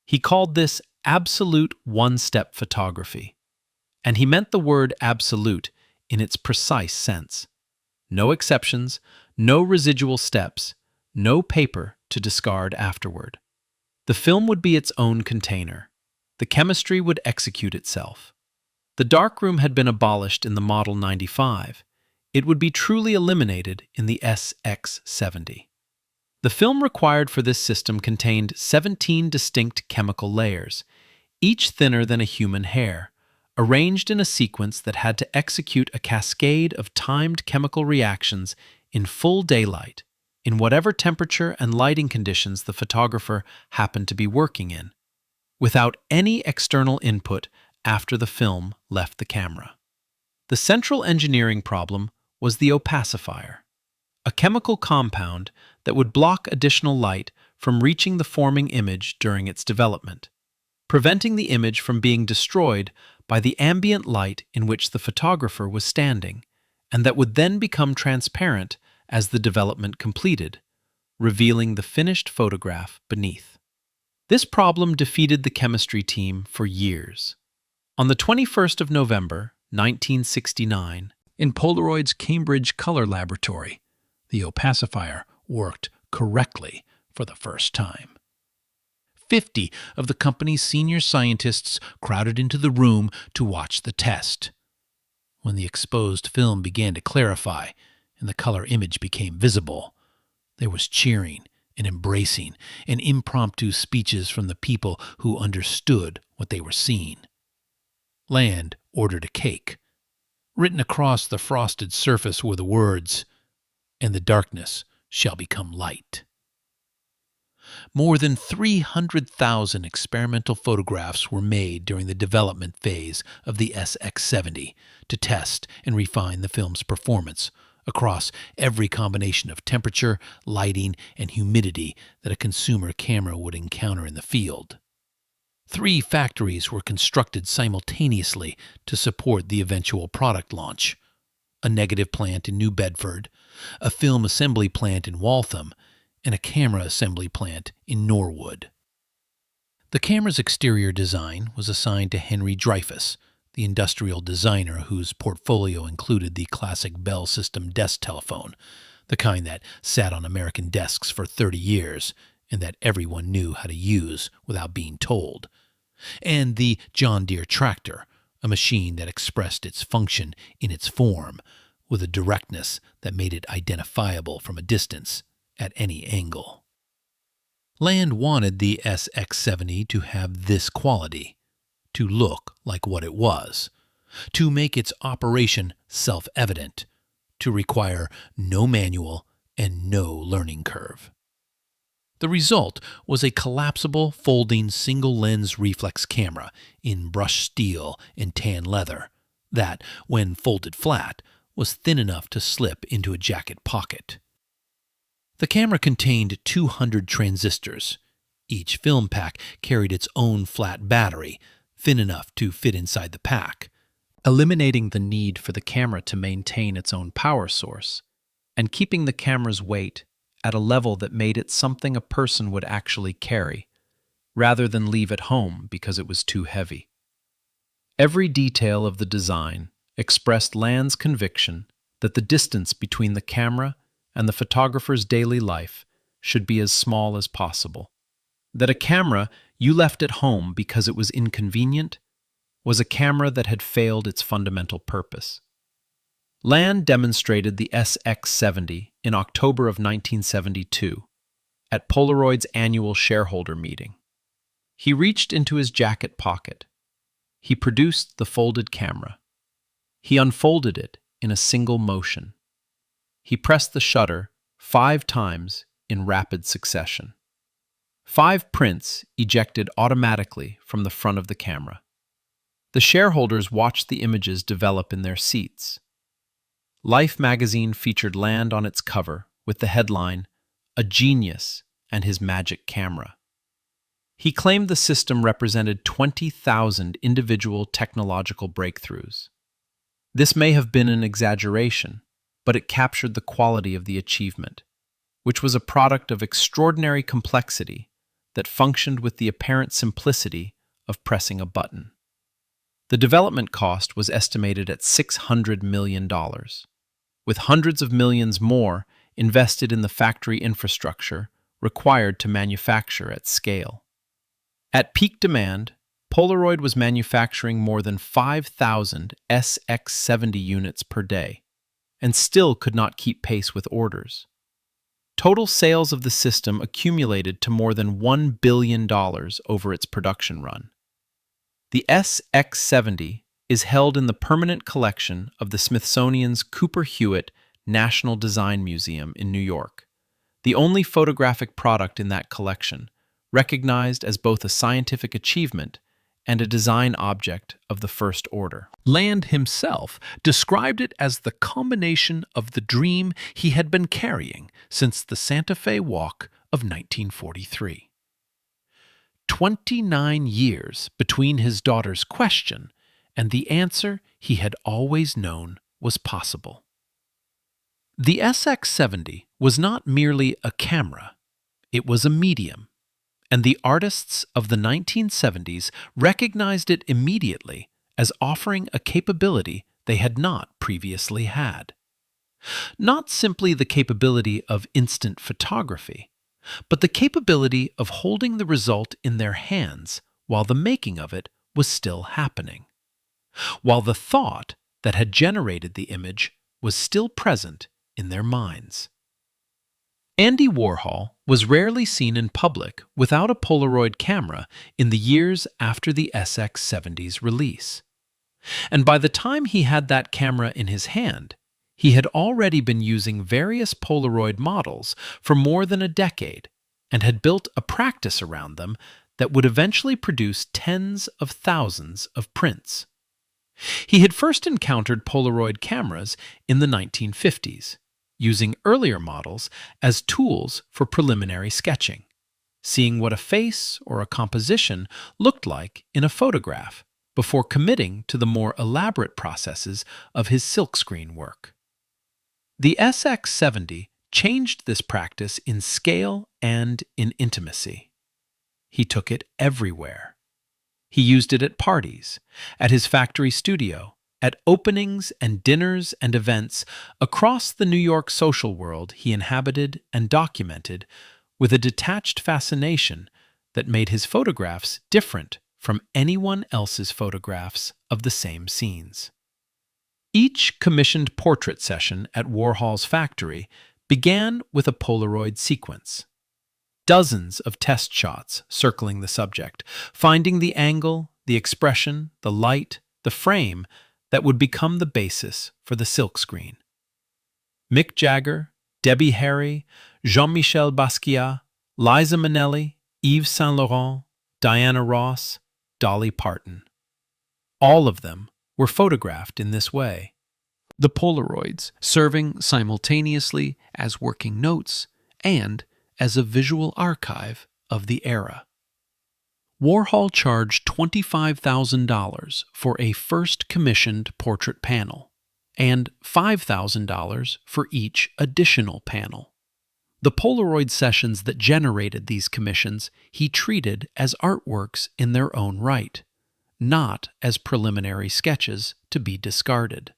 He called this absolute one-step photography, and he meant the word absolute in its precise sense. No exceptions, no residual steps, no paper to discard afterward. The film would be its own container. The chemistry would execute itself. The darkroom had been abolished in the Model 95. It would be truly eliminated in the SX70. The film required for this system contained 17 distinct chemical layers, each thinner than a human hair, arranged in a sequence that had to execute a cascade of timed chemical reactions in full daylight, in whatever temperature and lighting conditions the photographer happened to be working in, without any external input after the film left the camera. The central engineering problem was the opacifier, a chemical compound that would block additional light from reaching the forming image during its development, preventing the image from being destroyed by the ambient light in which the photographer was standing, and that would then become transparent as the development completed, revealing the finished photograph beneath. This problem defeated the chemistry team for years. On the 21st of November, 1969, in Polaroid's Cambridge Color Laboratory, the opacifier worked correctly for the first time. 50 of the company's senior scientists crowded into the room to watch the test. When the exposed film began to clarify and the color image became visible, there was cheering and embracing and impromptu speeches from the people who understood what they were seeing. Land ordered a cake. Written across the frosted surface were the words, "And the darkness shall become light." More than 300,000 experimental photographs were made during the development phase of the SX70 to test and refine the film's performance across every combination of temperature, lighting, and humidity that a consumer camera would encounter in the field. 3 factories were constructed simultaneously to support the eventual product launch: a negative plant in New Bedford, a film assembly plant in Waltham, and a camera assembly plant in Norwood. The camera's exterior design was assigned to Henry Dreyfuss, the industrial designer whose portfolio included the classic Bell System desk telephone, the kind that sat on American desks for 30 years and that everyone knew how to use without being told, and the John Deere tractor, a machine that expressed its function in its form with a directness that made it identifiable from a distance at any angle. Land wanted the SX70 to have this quality, to look like what it was, to make its operation self-evident, to require no manual and no learning curve. The result was a collapsible, folding single-lens reflex camera in brushed steel and tan leather that, when folded flat, was thin enough to slip into a jacket pocket. The camera contained 200 transistors. Each film pack carried its own flat battery, thin enough to fit inside the pack, eliminating the need for the camera to maintain its own power source, and keeping the camera's weight at a level that made it something a person would actually carry, rather than leave at home because it was too heavy. Every detail of the design expressed Land's conviction that the distance between the camera and the photographer's daily life should be as small as possible. That a camera you left at home because it was inconvenient was a camera that had failed its fundamental purpose. Land demonstrated the SX70 in October of 1972 at Polaroid's annual shareholder meeting. He reached into his jacket pocket. He produced the folded camera. He unfolded it in a single motion. He pressed the shutter 5 times in rapid succession. 5 prints ejected automatically from the front of the camera. The shareholders watched the images develop in their seats. Life magazine featured Land on its cover with the headline, "A Genius and His Magic Camera." He claimed the system represented 20,000 individual technological breakthroughs. This may have been an exaggeration, but it captured the quality of the achievement, which was a product of extraordinary complexity that functioned with the apparent simplicity of pressing a button. The development cost was estimated at $600 million, with hundreds of millions more invested in the factory infrastructure required to manufacture at scale. At peak demand, Polaroid was manufacturing more than 5,000 SX70 units per day, and still could not keep pace with orders. Total sales of the system accumulated to more than $1 billion over its production run. The SX70 is held in the permanent collection of the Smithsonian's Cooper Hewitt National Design Museum in New York, the only photographic product in that collection, recognized as both a scientific achievement and a design object of the first order. Land himself described it as the combination of the dream he had been carrying since the Santa Fe Walk of 1943. 29 years between his daughter's question and the answer he had always known was possible. The SX70 was not merely a camera, it was a medium, and the artists of the 1970s recognized it immediately as offering a capability they had not previously had. Not simply the capability of instant photography, but the capability of holding the result in their hands while the making of it was still happening, while the thought that had generated the image was still present in their minds. Andy Warhol was rarely seen in public without a Polaroid camera in the years after the SX70's release. And by the time he had that camera in his hand, he had already been using various Polaroid models for more than a decade and had built a practice around them that would eventually produce tens of thousands of prints. He had first encountered Polaroid cameras in the 1950s, using earlier models as tools for preliminary sketching, seeing what a face or a composition looked like in a photograph before committing to the more elaborate processes of his silkscreen work. The SX70 changed this practice in scale and in intimacy. he took it everywhere. He used it at parties, at his factory studio, at openings and dinners and events across the New York social world he inhabited and documented with a detached fascination that made his photographs different from anyone else's photographs of the same scenes. Each commissioned portrait session at Warhol's factory began with a Polaroid sequence. Dozens of test shots circling the subject, finding the angle, the expression, the light, the frame that would become the basis for the silkscreen. Mick Jagger, Debbie Harry, Jean-Michel Basquiat, Liza Minnelli, Yves Saint Laurent, Diana Ross, Dolly Parton. All of them were photographed in this way. The Polaroids serving simultaneously as working notes and as a visual archive of the era. Warhol charged $25,000 for a first commissioned portrait panel and $5,000 for each additional panel. The Polaroid sessions that generated these commissions he treated as artworks in their own right, not as preliminary sketches to be discarded.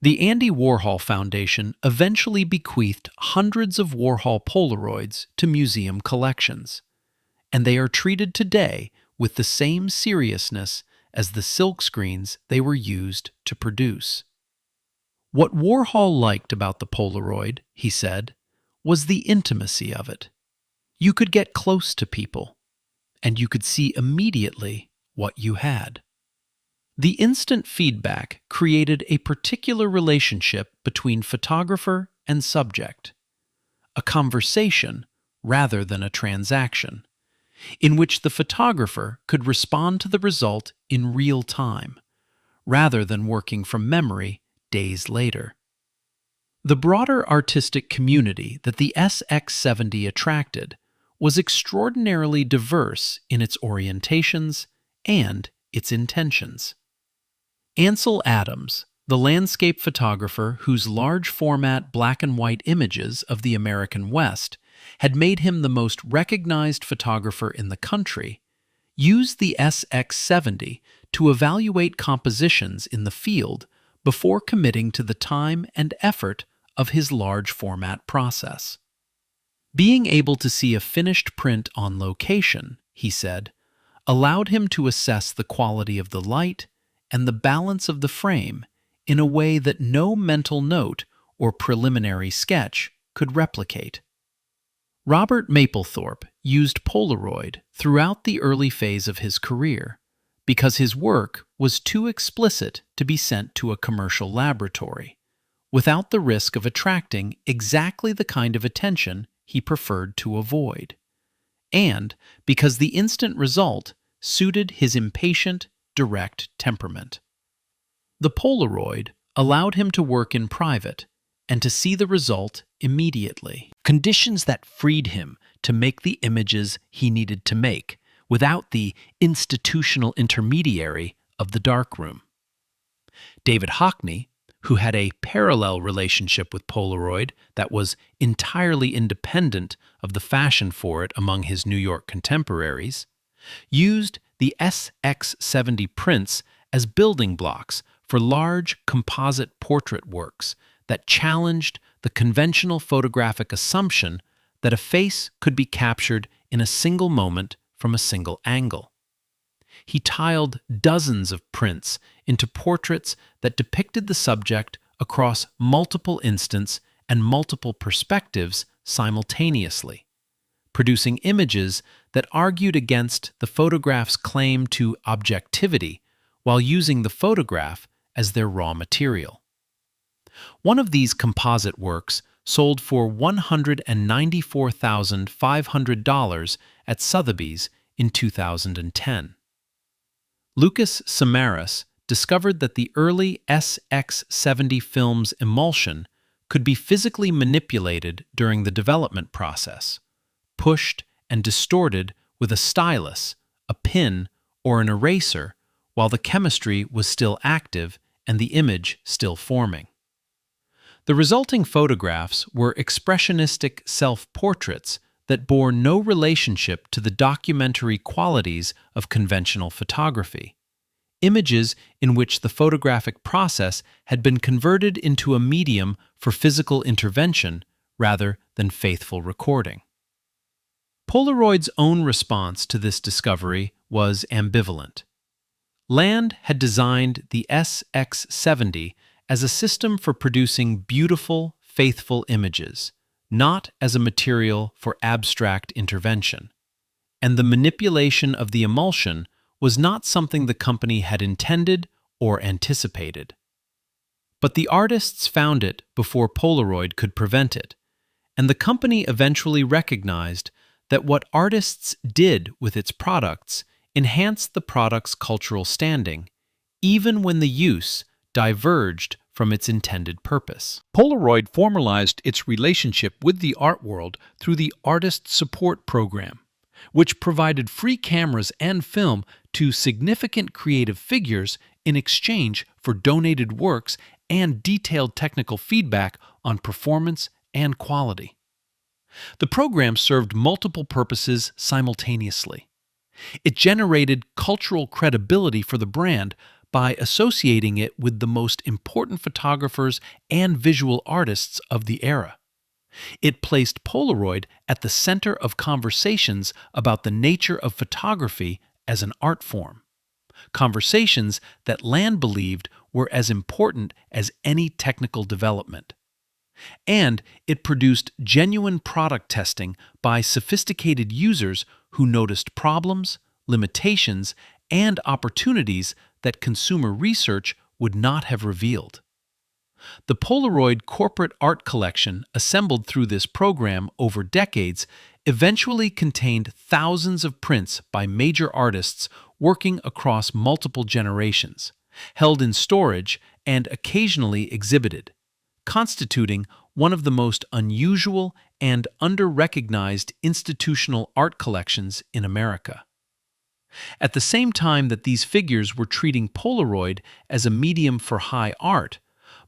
The Andy Warhol Foundation eventually bequeathed hundreds of Warhol Polaroids to museum collections, and they are treated today with the same seriousness as the silkscreens they were used to produce. What Warhol liked about the Polaroid, he said, was the intimacy of it. You could get close to people, and you could see immediately what you had. The instant feedback created a particular relationship between photographer and subject, a conversation rather than a transaction, in which the photographer could respond to the result in real time, rather than working from memory days later. The broader artistic community that the SX70 attracted was extraordinarily diverse in its orientations and its intentions. Ansel Adams, the landscape photographer whose large-format black-and-white images of the American West had made him the most recognized photographer in the country, used the SX70 to evaluate compositions in the field before committing to the time and effort of his large-format process. Being able to see a finished print on location, he said, allowed him to assess the quality of the light and the balance of the frame in a way that no mental note or preliminary sketch could replicate. Robert Mapplethorpe used Polaroid throughout the early phase of his career because his work was too explicit to be sent to a commercial laboratory, without the risk of attracting exactly the kind of attention he preferred to avoid, and because the instant result suited his impatient, direct temperament. The Polaroid allowed him to work in private and to see the result immediately, conditions that freed him to make the images he needed to make without the institutional intermediary of the darkroom. David Hockney, who had a parallel relationship with Polaroid that was entirely independent of the fashion for it among his New York contemporaries, used the SX70 prints as building blocks for large composite portrait works that challenged the conventional photographic assumption that a face could be captured in a single moment from a single angle. He tiled dozens of prints into portraits that depicted the subject across multiple instants and multiple perspectives simultaneously, producing images that argued against the photograph's claim to objectivity while using the photograph as their raw material. One of these composite works sold for $194,500 at Sotheby's in 2010. Lucas Samaras discovered that the early SX70 film's emulsion could be physically manipulated during the development process, pushed and distorted with a stylus, a pin, or an eraser while the chemistry was still active and the image still forming. The resulting photographs were expressionistic self-portraits that bore no relationship to the documentary qualities of conventional photography. Images in which the photographic process had been converted into a medium for physical intervention rather than faithful recording. Polaroid's own response to this discovery was ambivalent. Land had designed the SX70 as a system for producing beautiful, faithful images, not as a material for abstract intervention. And the manipulation of the emulsion was not something the company had intended or anticipated. But the artists found it before Polaroid could prevent it, and the company eventually recognized that what artists did with its products enhanced the product's cultural standing, even when the use diverged from its intended purpose. Polaroid formalized its relationship with the art world through the Artist Support Program, which provided free cameras and film to significant creative figures in exchange for donated works and detailed technical feedback on performance and quality. The program served multiple purposes simultaneously. It generated cultural credibility for the brand by associating it with the most important photographers and visual artists of the era. It placed Polaroid at the center of conversations about the nature of photography as an art form, conversations that Land believed were as important as any technical development. And it produced genuine product testing by sophisticated users who noticed problems, limitations, and opportunities that consumer research would not have revealed. The Polaroid corporate art collection, assembled through this program over decades, eventually contained thousands of prints by major artists working across multiple generations, held in storage and occasionally exhibited, constituting one of the most unusual and under-recognized institutional art collections in America. At the same time that these figures were treating Polaroid as a medium for high art,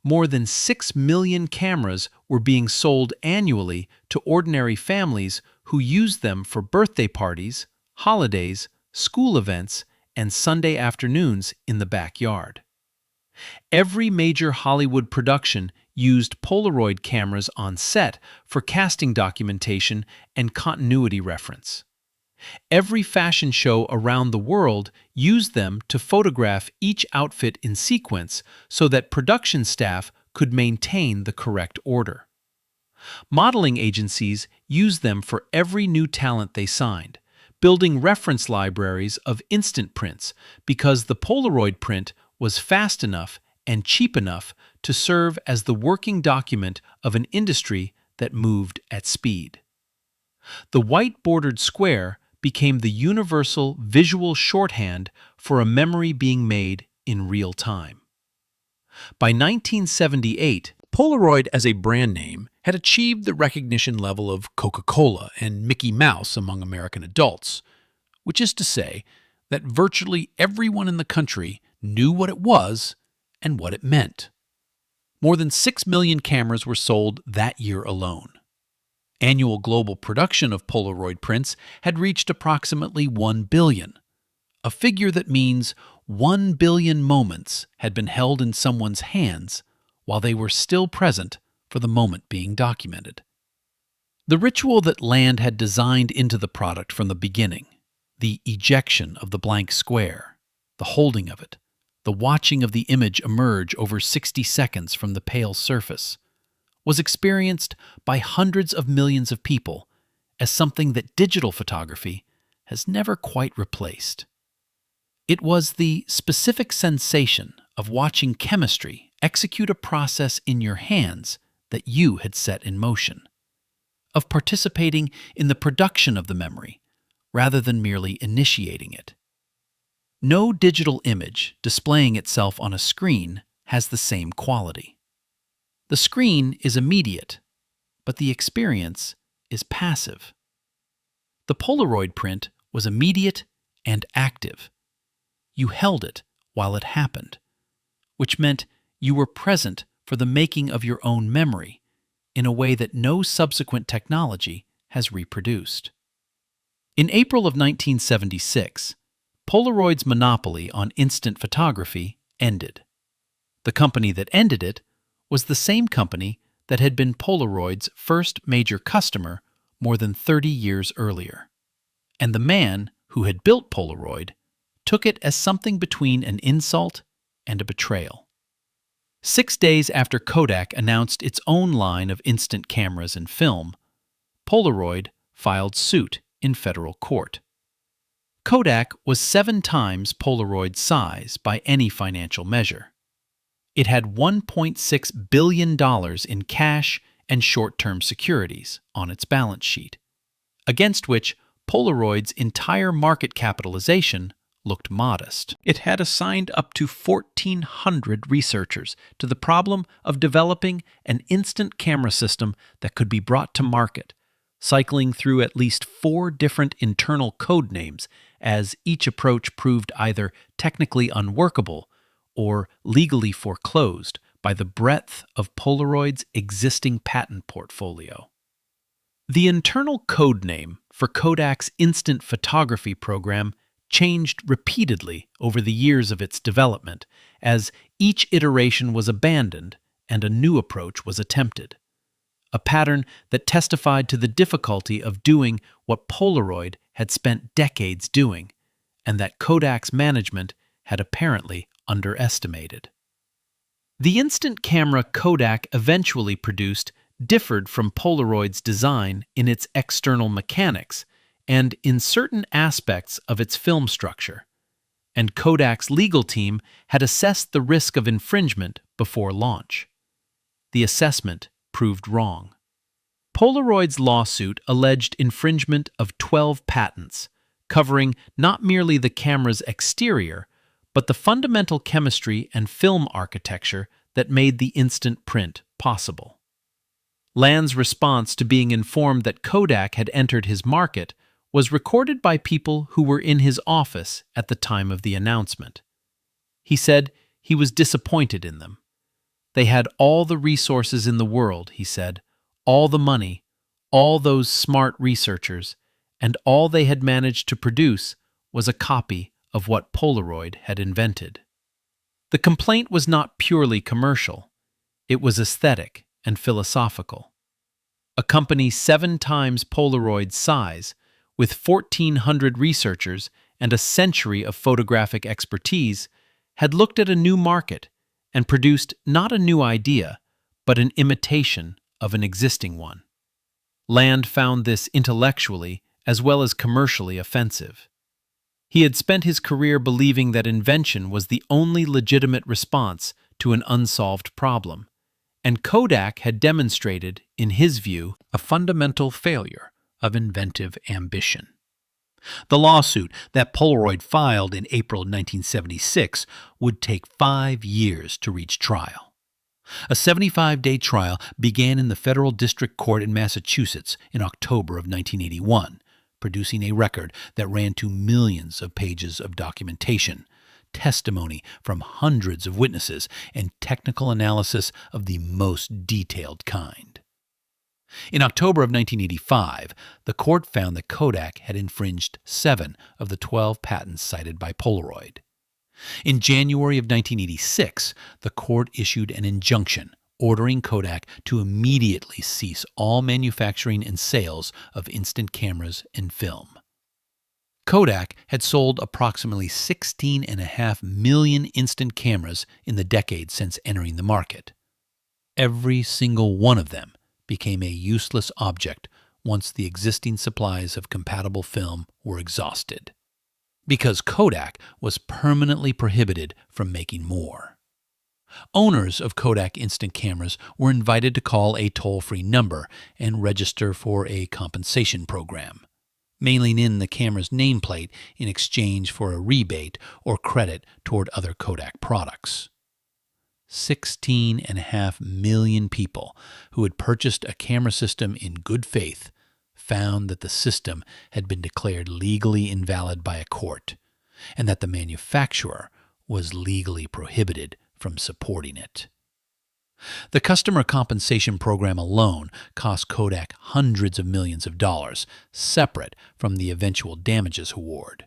more than 6 million cameras were being sold annually to ordinary families who used them for birthday parties, holidays, school events, and Sunday afternoons in the backyard. Every major Hollywood production used Polaroid cameras on set for casting documentation and continuity reference. Every fashion show around the world used them to photograph each outfit in sequence so that production staff could maintain the correct order. Modeling agencies used them for every new talent they signed, building reference libraries of instant prints because the Polaroid print was fast enough and cheap enough to serve as the working document of an industry that moved at speed. The white-bordered square became the universal visual shorthand for a memory being made in real time. By 1978, Polaroid as a brand name had achieved the recognition level of Coca-Cola and Mickey Mouse among American adults, which is to say that virtually everyone in the country knew what it was and what it meant. More than 6 million cameras were sold that year alone. Annual global production of Polaroid prints had reached approximately 1 billion, a figure that means 1 billion moments had been held in someone's hands while they were still present for the moment being documented. The ritual that Land had designed into the product from the beginning, the ejection of the blank square, the holding of it, the watching of the image emerge over 60 seconds from the pale surface, was experienced by hundreds of millions of people as something that digital photography has never quite replaced. It was the specific sensation of watching chemistry execute a process in your hands that you had set in motion, of participating in the production of the memory rather than merely initiating it. No digital image displaying itself on a screen has the same quality. The screen is immediate, but the experience is passive. The Polaroid print was immediate and active. You held it while it happened, which meant you were present for the making of your own memory in a way that no subsequent technology has reproduced. In April of 1976, Polaroid's monopoly on instant photography ended. The company that ended it was the same company that had been Polaroid's first major customer more than 30 years earlier. And the man who had built Polaroid took it as something between an insult and a betrayal. 6 days after Kodak announced its own line of instant cameras and film, Polaroid filed suit in federal court. Kodak was 7 times Polaroid's size by any financial measure. It had $1.6 billion in cash and short-term securities on its balance sheet, against which Polaroid's entire market capitalization looked modest. It had assigned up to 1,400 researchers to the problem of developing an instant camera system that could be brought to market, cycling through at least 4 different internal code names as each approach proved either technically unworkable or legally foreclosed by the breadth of Polaroid's existing patent portfolio. The internal code name for Kodak's instant photography program changed repeatedly over the years of its development as each iteration was abandoned and a new approach was attempted, a pattern that testified to the difficulty of doing what Polaroid had spent decades doing and that Kodak's management had apparently underestimated. The instant camera Kodak eventually produced differed from Polaroid's design in its external mechanics and in certain aspects of its film structure, and Kodak's legal team had assessed the risk of infringement before launch. The assessment proved wrong. Polaroid's lawsuit alleged infringement of 12 patents, covering not merely the camera's exterior, but the fundamental chemistry and film architecture that made the instant print possible. Land's response to being informed that Kodak had entered his market was recorded by people who were in his office at the time of the announcement. He said he was disappointed in them. They had all the resources in the world, he said, all the money, all those smart researchers, and all they had managed to produce was a copy of what Polaroid had invented. The complaint was not purely commercial. It was aesthetic and philosophical. A company 7 times Polaroid's size, with 1,400 researchers and a century of photographic expertise, had looked at a new market and produced not a new idea, but an imitation of an existing one. Land found this intellectually as well as commercially offensive. He had spent his career believing that invention was the only legitimate response to an unsolved problem, and Kodak had demonstrated, in his view, a fundamental failure of inventive ambition. The lawsuit that Polaroid filed in April 1976 would take 5 years to reach trial. A 75-day trial began in the Federal District Court in Massachusetts in October of 1981, producing a record that ran to millions of pages of documentation, testimony from hundreds of witnesses, and technical analysis of the most detailed kind. In October of 1985, the court found that Kodak had infringed 7 of the 12 patents cited by Polaroid. In January of 1986, the court issued an injunction ordering Kodak to immediately cease all manufacturing and sales of instant cameras and film. Kodak had sold approximately 16.5 million instant cameras in the decade since entering the market. Every single one of them became a useless object once the existing supplies of compatible film were exhausted, because Kodak was permanently prohibited from making more. Owners of Kodak instant cameras were invited to call a toll-free number and register for a compensation program, mailing in the camera's nameplate in exchange for a rebate or credit toward other Kodak products. 16.5 million people who had purchased a camera system in good faith found that the system had been declared legally invalid by a court, and that the manufacturer was legally prohibited from supporting it. The customer compensation program alone cost Kodak hundreds of millions of dollars, separate from the eventual damages award.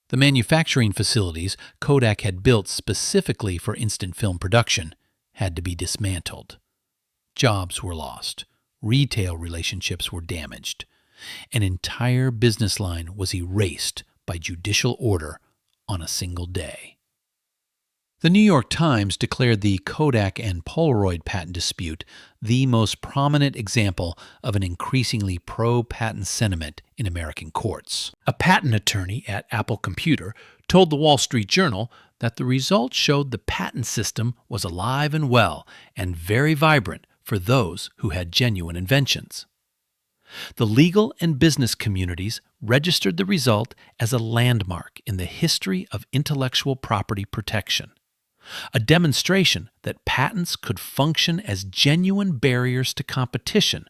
The manufacturing facilities Kodak had built specifically for instant film production had to be dismantled. Jobs were lost, retail relationships were damaged. An entire business line was erased by judicial order on a single day. The New York Times declared the Kodak and Polaroid patent dispute the most prominent example of an increasingly pro-patent sentiment in American courts. A patent attorney at Apple Computer told the Wall Street Journal that the results showed the patent system was alive and well and very vibrant for those who had genuine inventions. The legal and business communities registered the result as a landmark in the history of intellectual property protection, a demonstration that patents could function as genuine barriers to competition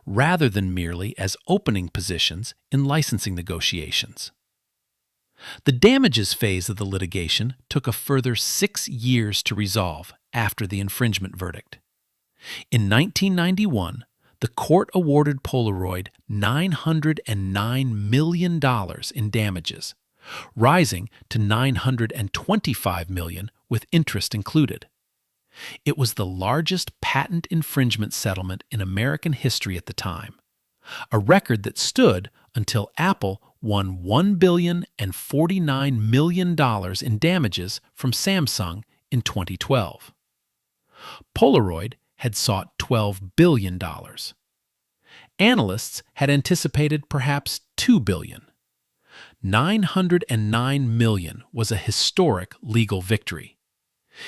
rather than merely as opening positions in licensing negotiations. The damages phase of the litigation took a further 6 years to resolve after the infringement verdict. In 1991, the court awarded Polaroid $909 million in damages, rising to $925 million with interest included. It was the largest patent infringement settlement in American history at the time, a record that stood until Apple won $1,049 million in damages from Samsung in 2012. Polaroid had sought $12 billion. Analysts had anticipated perhaps $2 billion. $909 million was a historic legal victory.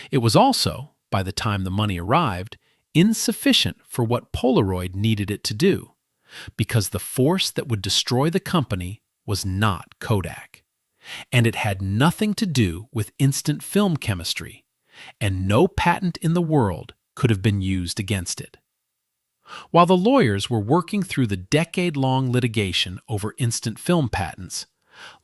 It was also, by the time the money arrived, insufficient for what Polaroid needed it to do, because the force that would destroy the company was not Kodak, and it had nothing to do with instant film chemistry, and no patent in the world could have been used against it. While the lawyers were working through the decade-long litigation over instant film patents,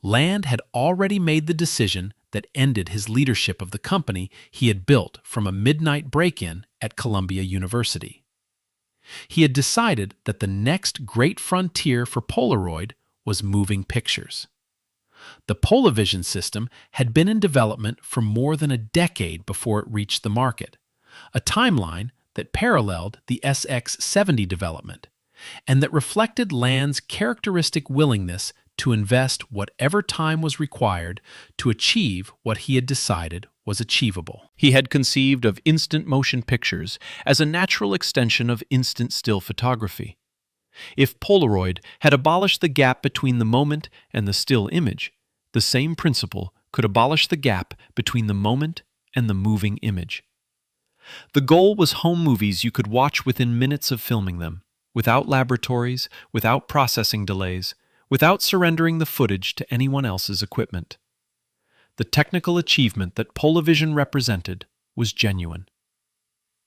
Land had already made the decision that ended his leadership of the company he had built from a midnight break-in at Columbia University. He had decided that the next great frontier for Polaroid was moving pictures. The Polavision system had been in development for more than a decade before it reached the market, a timeline that paralleled the SX70 development, and that reflected Land's characteristic willingness to invest whatever time was required to achieve what he had decided was achievable. He had conceived of instant motion pictures as a natural extension of instant still photography. If Polaroid had abolished the gap between the moment and the still image, the same principle could abolish the gap between the moment and the moving image. The goal was home movies you could watch within minutes of filming them, without laboratories, without processing delays, without surrendering the footage to anyone else's equipment. The technical achievement that Polavision represented was genuine.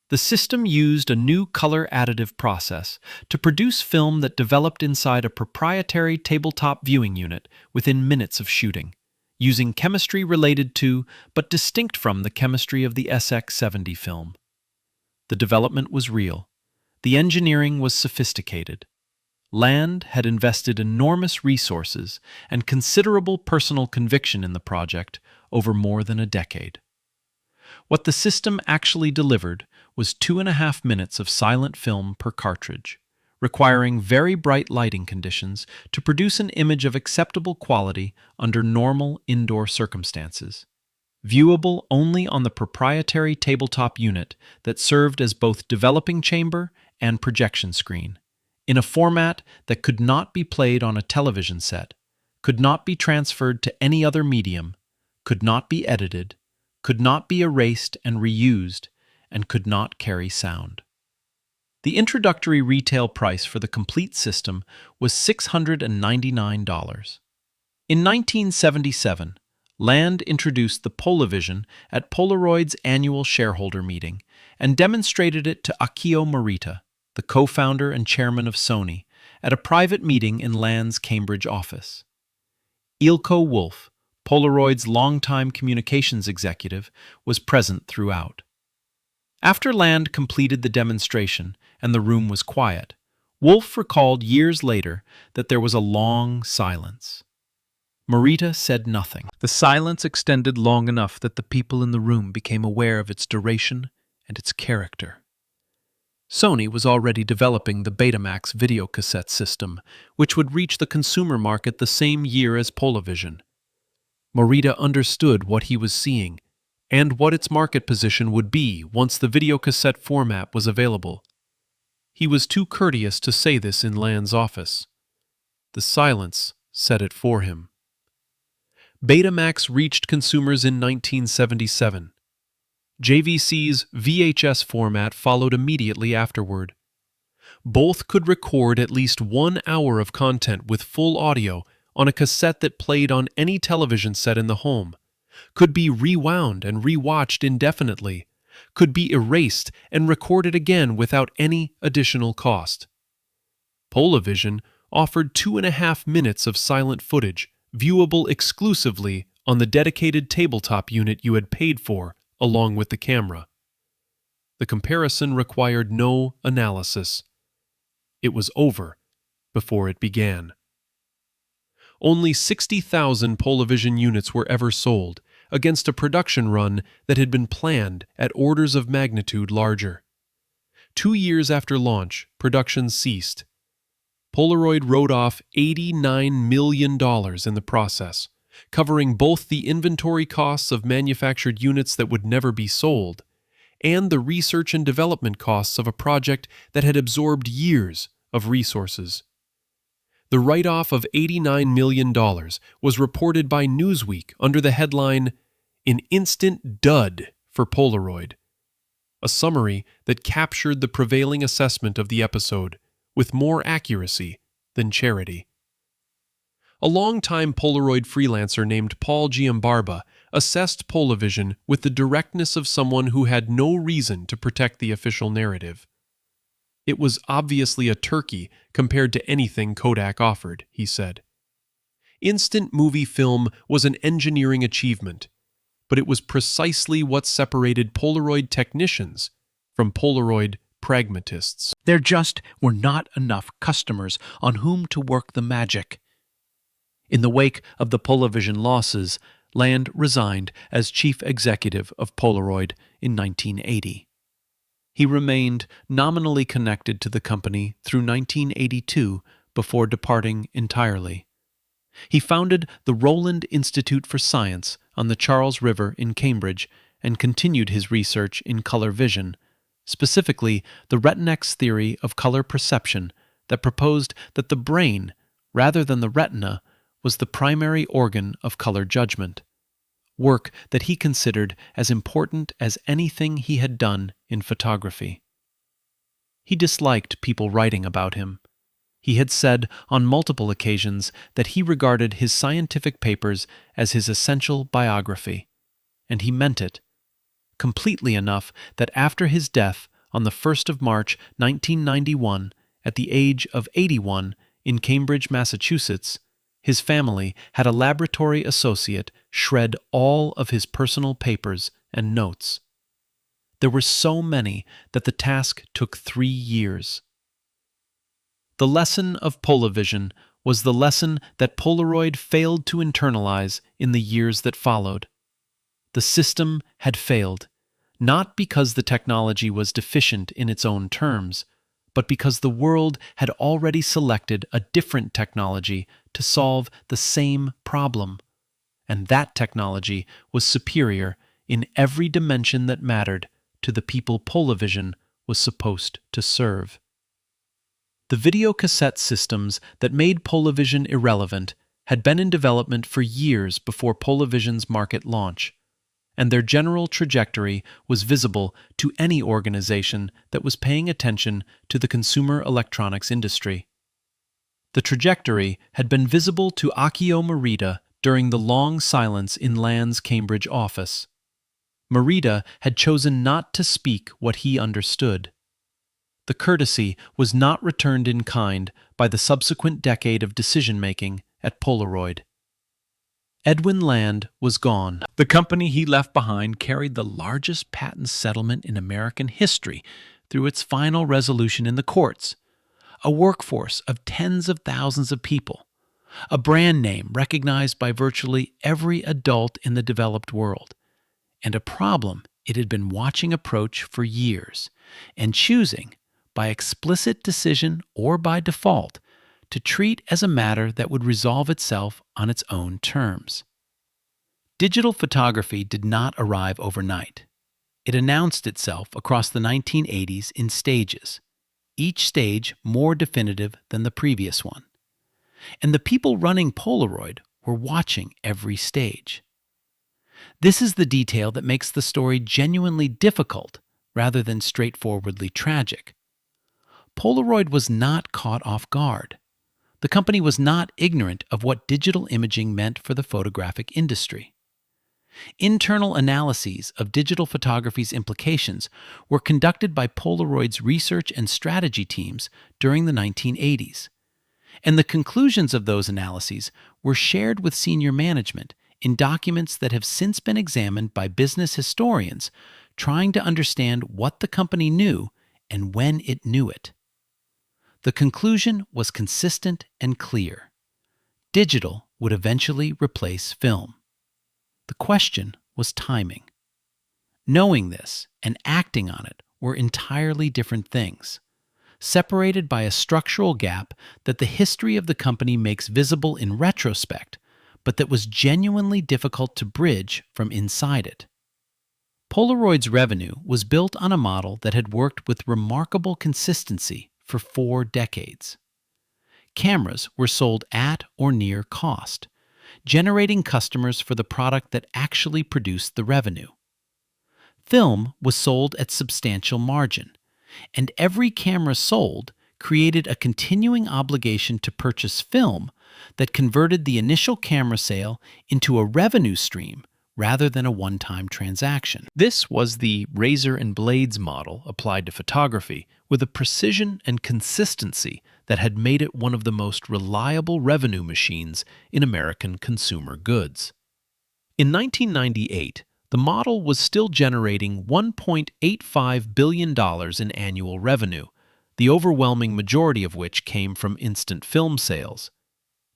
The system used a new color additive process to produce film that developed inside a proprietary tabletop viewing unit within minutes of shooting, using chemistry related to but distinct from the chemistry of the SX70 film. The development was real. The engineering was sophisticated. Land had invested enormous resources and considerable personal conviction in the project over more than a decade. What the system actually delivered was 2.5 minutes of silent film per cartridge, requiring very bright lighting conditions to produce an image of acceptable quality under normal indoor circumstances, viewable only on the proprietary tabletop unit that served as both developing chamber and projection screen, in a format that could not be played on a television set, could not be transferred to any other medium, could not be edited, could not be erased and reused, and could not carry sound. The introductory retail price for the complete system was $699. In 1977, Land introduced the Polavision at Polaroid's annual shareholder meeting and demonstrated it to Akio Morita, the co-founder and chairman of Sony, at a private meeting in Land's Cambridge office. Eelco Wolf, Polaroid's longtime communications executive, was present throughout. After Land completed the demonstration and the room was quiet, Wolf recalled years later that there was a long silence. Marita said nothing. The silence extended long enough that the people in the room became aware of its duration and its character. Sony was already developing the Betamax videocassette system, which would reach the consumer market the same year as Polavision. Morita understood what he was seeing and what its market position would be once the videocassette format was available. He was too courteous to say this in Land's office. The silence said it for him. Betamax reached consumers in 1977. JVC's VHS format followed immediately afterward. Both could record at least 1 hour of content with full audio on a cassette that played on any television set in the home, could be rewound and rewatched indefinitely, could be erased and recorded again without any additional cost. Polavision offered 2.5 minutes of silent footage, viewable exclusively on the dedicated tabletop unit you had paid for, along with the camera. The comparison required no analysis. It was over before it began. Only 60,000 Polavision units were ever sold, against a production run that had been planned at orders of magnitude larger. 2 years after launch, production ceased. Polaroid wrote off $89 million in the process, covering both the inventory costs of manufactured units that would never be sold and the research and development costs of a project that had absorbed years of resources. The write-off of $89 million was reported by Newsweek under the headline, "An Instant Dud for Polaroid," a summary that captured the prevailing assessment of the episode with more accuracy than charity. A long-time Polaroid freelancer named Paul Giambarba assessed Polavision with the directness of someone who had no reason to protect the official narrative. It was obviously a turkey compared to anything Kodak offered, he said. Instant movie film was an engineering achievement, but it was precisely what separated Polaroid technicians from Polaroid pragmatists. There just were not enough customers on whom to work the magic. In the wake of the Polavision losses, Land resigned as chief executive of Polaroid in 1980. He remained nominally connected to the company through 1982 before departing entirely. He founded the Roland Institute for Science on the Charles River in Cambridge and continued his research in color vision, specifically the Retinex theory of color perception that proposed that the brain, rather than the retina, was the primary organ of color judgment, work that he considered as important as anything he had done in photography. He disliked people writing about him. He had said on multiple occasions that he regarded his scientific papers as his essential biography, and he meant it, completely enough that after his death on the 1st of March 1991, at the age of 81 in Cambridge, Massachusetts, his family had a laboratory associate shred all of his personal papers and notes. There were so many that the task took 3 years. The lesson of Polavision was the lesson that Polaroid failed to internalize in the years that followed. The system had failed, not because the technology was deficient in its own terms, but because the world had already selected a different technology to solve the same problem, and that technology was superior in every dimension that mattered to the people Polavision was supposed to serve. The videocassette systems that made Polavision irrelevant had been in development for years before Polavision's market launch, and their general trajectory was visible to any organization that was paying attention to the consumer electronics industry. The trajectory had been visible to Akio Morita during the long silence in Land's Cambridge office. Morita had chosen not to speak what he understood. The courtesy was not returned in kind by the subsequent decade of decision-making at Polaroid. Edwin Land was gone. The company he left behind carried the largest patent settlement in American history through its final resolution in the courts, a workforce of tens of thousands of people, a brand name recognized by virtually every adult in the developed world, and a problem it had been watching approach for years and choosing, by explicit decision or by default, to treat as a matter that would resolve itself on its own terms. Digital photography did not arrive overnight. It announced itself across the 1980s in stages, each stage more definitive than the previous one. And the people running Polaroid were watching every stage. This is the detail that makes the story genuinely difficult rather than straightforwardly tragic. Polaroid was not caught off guard. The company was not ignorant of what digital imaging meant for the photographic industry. Internal analyses of digital photography's implications were conducted by Polaroid's research and strategy teams during the 1980s, and the conclusions of those analyses were shared with senior management in documents that have since been examined by business historians trying to understand what the company knew and when it knew it. The conclusion was consistent and clear. Digital would eventually replace film. The question was timing. Knowing this and acting on it were entirely different things, separated by a structural gap that the history of the company makes visible in retrospect, but that was genuinely difficult to bridge from inside it. Polaroid's revenue was built on a model that had worked with remarkable consistency for 4 decades. Cameras were sold at or near cost, generating customers for the product that actually produced the revenue. Film was sold at substantial margin, and every camera sold created a continuing obligation to purchase film that converted the initial camera sale into a revenue stream rather than a one-time transaction. This was the razor and blades model applied to photography with a precision and consistency that had made it one of the most reliable revenue machines in American consumer goods. In 1998, the model was still generating $1.85 billion in annual revenue, the overwhelming majority of which came from instant film sales.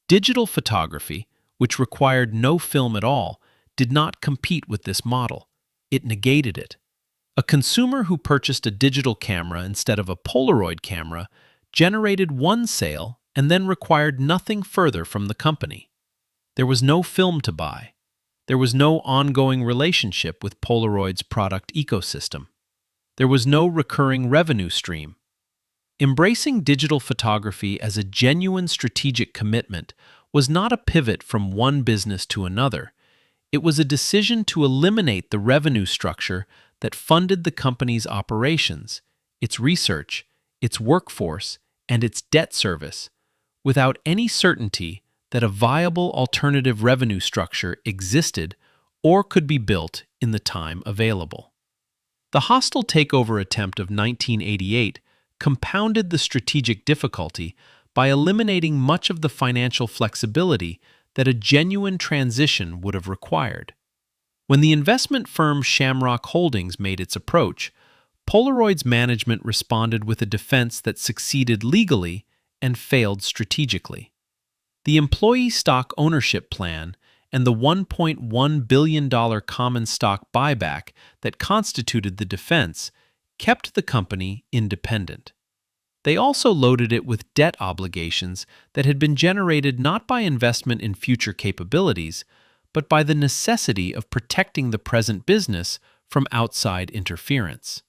Digital photography, which required no film at all, did not compete with this model. It negated it. A consumer who purchased a digital camera instead of a Polaroid camera generated one sale and then required nothing further from the company. There was no film to buy. There was no ongoing relationship with Polaroid's product ecosystem. There was no recurring revenue stream. Embracing digital photography as a genuine strategic commitment was not a pivot from one business to another. It was a decision to eliminate the revenue structure that funded the company's operations, its research, its workforce, and its debt service, without any certainty that a viable alternative revenue structure existed or could be built in the time available. The hostile takeover attempt of 1988 compounded the strategic difficulty by eliminating much of the financial flexibility that a genuine transition would have required. When the investment firm Shamrock Holdings made its approach, Polaroid's management responded with a defense that succeeded legally and failed strategically. The employee stock ownership plan and the $1.1 billion common stock buyback that constituted the defense kept the company independent. They also loaded it with debt obligations that had been generated not by investment in future capabilities, but by the necessity of protecting the present business from outside interference.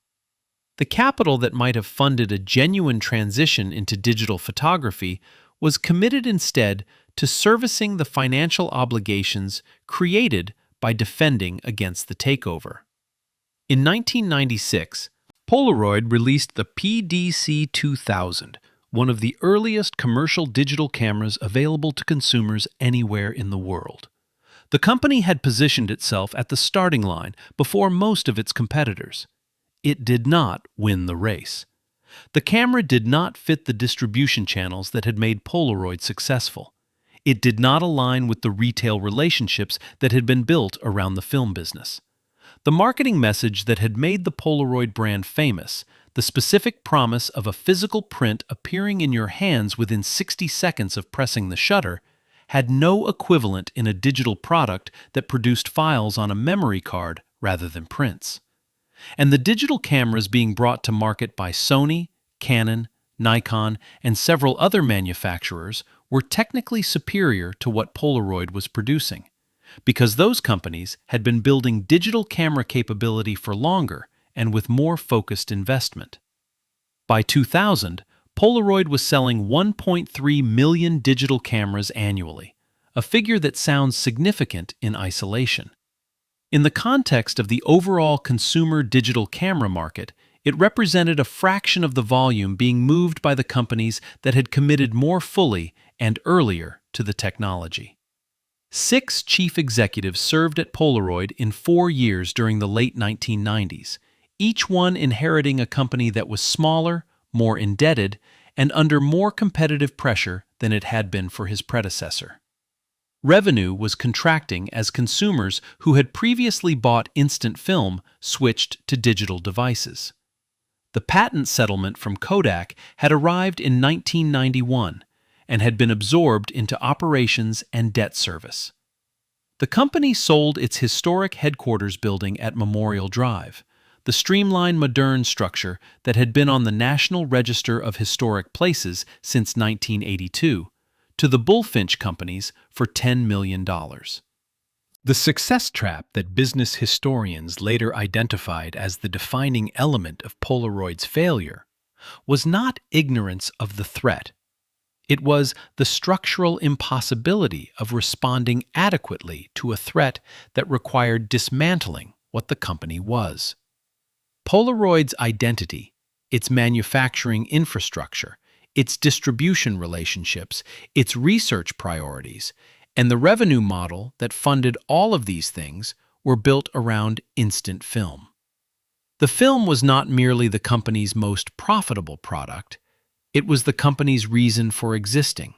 The capital that might have funded a genuine transition into digital photography was committed instead to servicing the financial obligations created by defending against the takeover. In 1996, Polaroid released the PDC-2000, one of the earliest commercial digital cameras available to consumers anywhere in the world. The company had positioned itself at the starting line before most of its competitors. It did not win the race. The camera did not fit the distribution channels that had made Polaroid successful. It did not align with the retail relationships that had been built around the film business. The marketing message that had made the Polaroid brand famous, the specific promise of a physical print appearing in your hands within 60 seconds of pressing the shutter, had no equivalent in a digital product that produced files on a memory card rather than prints. And the digital cameras being brought to market by Sony, Canon, Nikon, and several other manufacturers were technically superior to what Polaroid was producing, because those companies had been building digital camera capability for longer and with more focused investment. By 2000, Polaroid was selling 1.3 million digital cameras annually, a figure that sounds significant in isolation. In the context of the overall consumer digital camera market, it represented a fraction of the volume being moved by the companies that had committed more fully and earlier to the technology. 6 chief executives served at Polaroid in 4 years during the late 1990s, each one inheriting a company that was smaller, more indebted, and under more competitive pressure than it had been for his predecessor. Revenue was contracting as consumers who had previously bought instant film switched to digital devices. The patent settlement from Kodak had arrived in 1991 and had been absorbed into operations and debt service. The company sold its historic headquarters building at Memorial Drive, the streamlined modern structure that had been on the National Register of Historic Places since 1982, to the Bullfinch companies for $10 million. The success trap that business historians later identified as the defining element of Polaroid's failure was not ignorance of the threat. It was the structural impossibility of responding adequately to a threat that required dismantling what the company was. Polaroid's identity, its manufacturing infrastructure, its distribution relationships, its research priorities, and the revenue model that funded all of these things were built around instant film. The film was not merely the company's most profitable product, it was the company's reason for existing,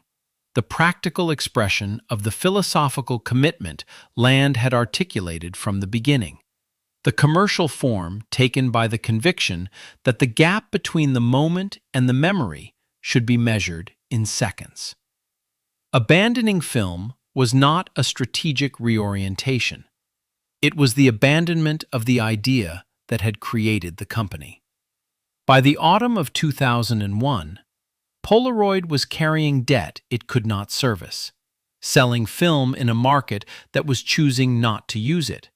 the practical expression of the philosophical commitment Land had articulated from the beginning, the commercial form taken by the conviction that the gap between the moment and the memory should be measured in seconds. Abandoning film was not a strategic reorientation. It was the abandonment of the idea that had created the company. By the autumn of 2001, Polaroid was carrying debt it could not service, selling film in a market that was choosing not to use it,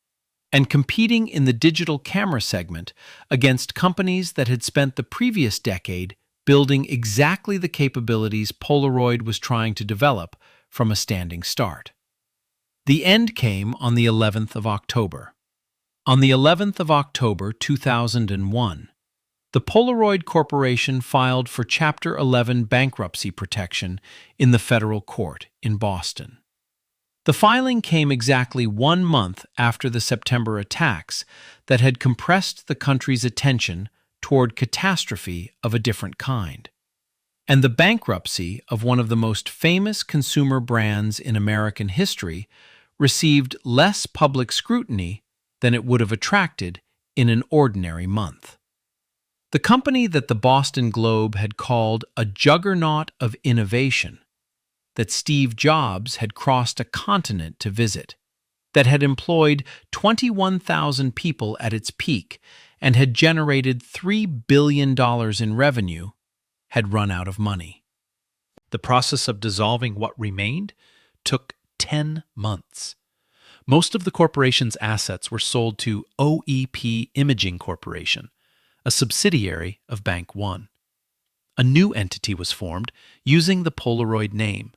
and competing in the digital camera segment against companies that had spent the previous decade building exactly the capabilities Polaroid was trying to develop from a standing start. The end came on the 11th of October. On the 11th of October 2001, the Polaroid Corporation filed for Chapter 11 bankruptcy protection in the federal court in Boston. The filing came exactly 1 month after the September attacks that had compressed the country's attention toward catastrophe of a different kind, and the bankruptcy of one of the most famous consumer brands in American history received less public scrutiny than it would have attracted in an ordinary month. The company that the Boston Globe had called a juggernaut of innovation, that Steve Jobs had crossed a continent to visit, that had employed 21,000 people at its peak and had generated $3 billion in revenue, had run out of money. The process of dissolving what remained took 10 months. Most of the corporation's assets were sold to OEP Imaging Corporation, a subsidiary of Bank One. A new entity was formed using the Polaroid name,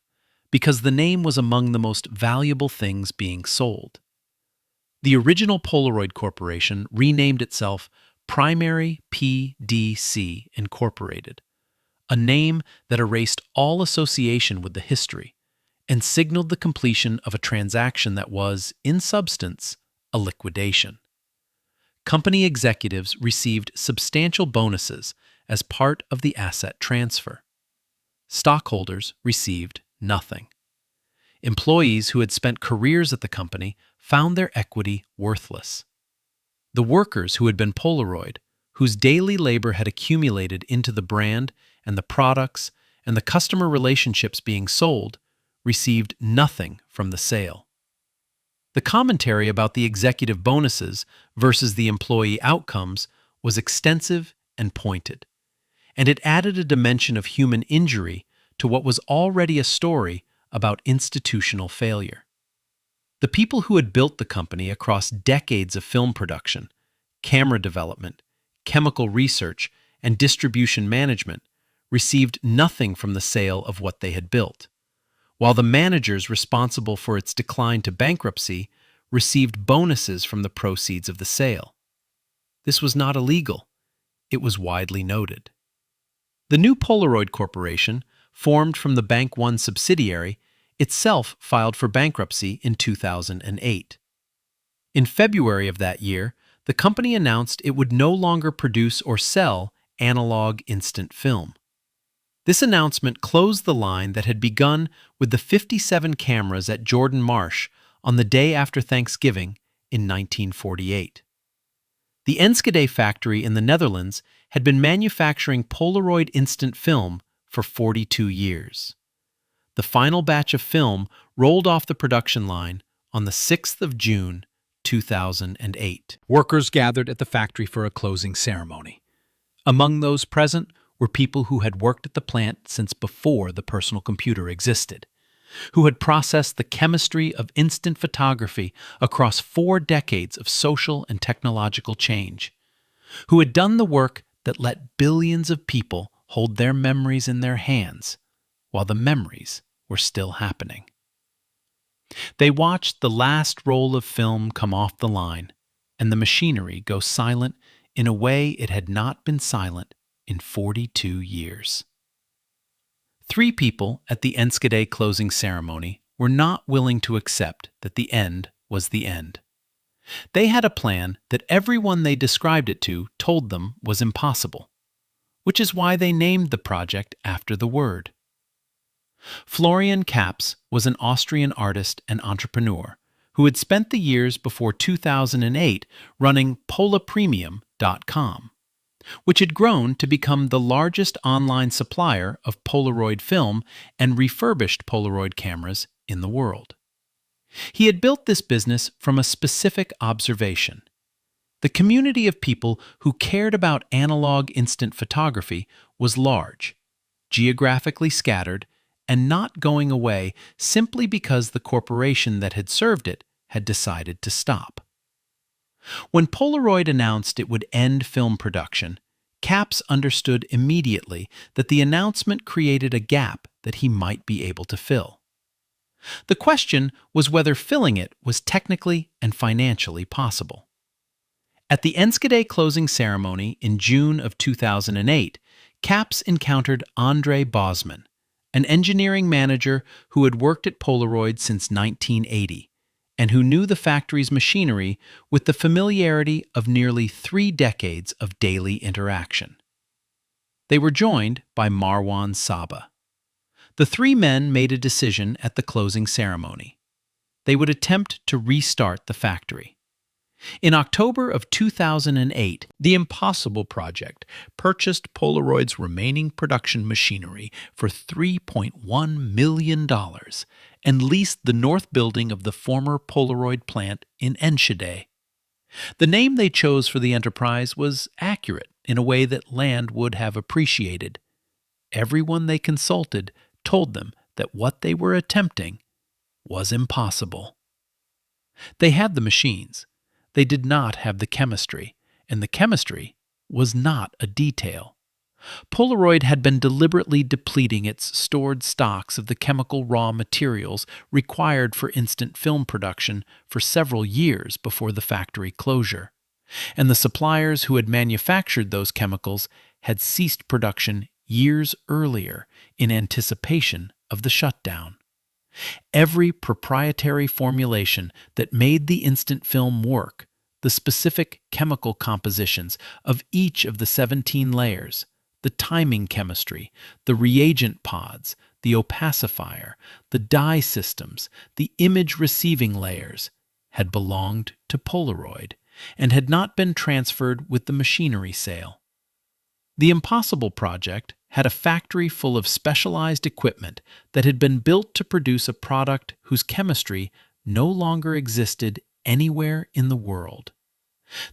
because the name was among the most valuable things being sold. The original Polaroid Corporation renamed itself Primary PDC Incorporated, a name that erased all association with the history and signaled the completion of a transaction that was, in substance, a liquidation. Company executives received substantial bonuses as part of the asset transfer. Stockholders received nothing. employees who had spent careers at the company found their equity worthless. The workers who had been Polaroid, whose daily labor had accumulated into the brand and the products and the customer relationships being sold, received nothing from the sale. The commentary about the executive bonuses versus the employee outcomes was extensive and pointed, and it added a dimension of human injury to what was already a story about institutional failure. The people who had built the company across decades of film production, camera development, chemical research, and distribution management received nothing from the sale of what they had built, while the managers responsible for its decline to bankruptcy received bonuses from the proceeds of the sale. This was not illegal. It was widely noted. The new Polaroid Corporation, formed from the Bank One subsidiary, itself filed for bankruptcy in 2008. In February of that year, the company announced it would no longer produce or sell analog instant film. This announcement closed the line that had begun with the 57 cameras at Jordan Marsh on the day after Thanksgiving in 1948. The Enschede factory in the Netherlands had been manufacturing Polaroid instant film for 42 years. The final batch of film rolled off the production line on the 6th of June, 2008. Workers gathered at the factory for a closing ceremony. Among those present were people who had worked at the plant since before the personal computer existed, who had processed the chemistry of instant photography across 4 decades of social and technological change, who had done the work that let billions of people hold their memories in their hands while the memories were still happening. They watched the last roll of film come off the line and the machinery go silent in a way it had not been silent in 42 years. 3 people at the Enschede closing ceremony were not willing to accept that the end was the end. They had a plan that everyone they described it to told them was impossible, which is why they named the project after the word. Florian Kaps was an Austrian artist and entrepreneur who had spent the years before 2008 running polapremium.com, which had grown to become the largest online supplier of Polaroid film and refurbished Polaroid cameras in the world. He had built this business from a specific observation. The community of people who cared about analog instant photography was large, geographically scattered, and not going away simply because the corporation that had served it had decided to stop. When Polaroid announced it would end film production, Kaps understood immediately that the announcement created a gap that he might be able to fill. The question was whether filling it was technically and financially possible. At the Enschede closing ceremony in June of 2008, Kaps encountered Andre Bosman, an engineering manager who had worked at Polaroid since 1980 and who knew the factory's machinery with the familiarity of nearly 3 decades of daily interaction. They were joined by Marwan Saba. The 3 men made a decision at the closing ceremony. They would attempt to restart the factory. In October of 2008, the Impossible Project purchased Polaroid's remaining production machinery for $3.1 million and leased the north building of the former Polaroid plant in Enschede. The name they chose for the enterprise was accurate in a way that Land would have appreciated. Everyone they consulted told them that what they were attempting was impossible. They had the machines. They did not have the chemistry, and the chemistry was not a detail. Polaroid had been deliberately depleting its stored stocks of the chemical raw materials required for instant film production for several years before the factory closure, and the suppliers who had manufactured those chemicals had ceased production years earlier in anticipation of the shutdown. Every proprietary formulation that made the instant film work, the specific chemical compositions of each of the 17 layers, the timing chemistry, the reagent pods, the opacifier, the dye systems, the image receiving layers, had belonged to Polaroid and had not been transferred with the machinery sale. The Impossible project had a factory full of specialized equipment that had been built to produce a product whose chemistry no longer existed anywhere in the world.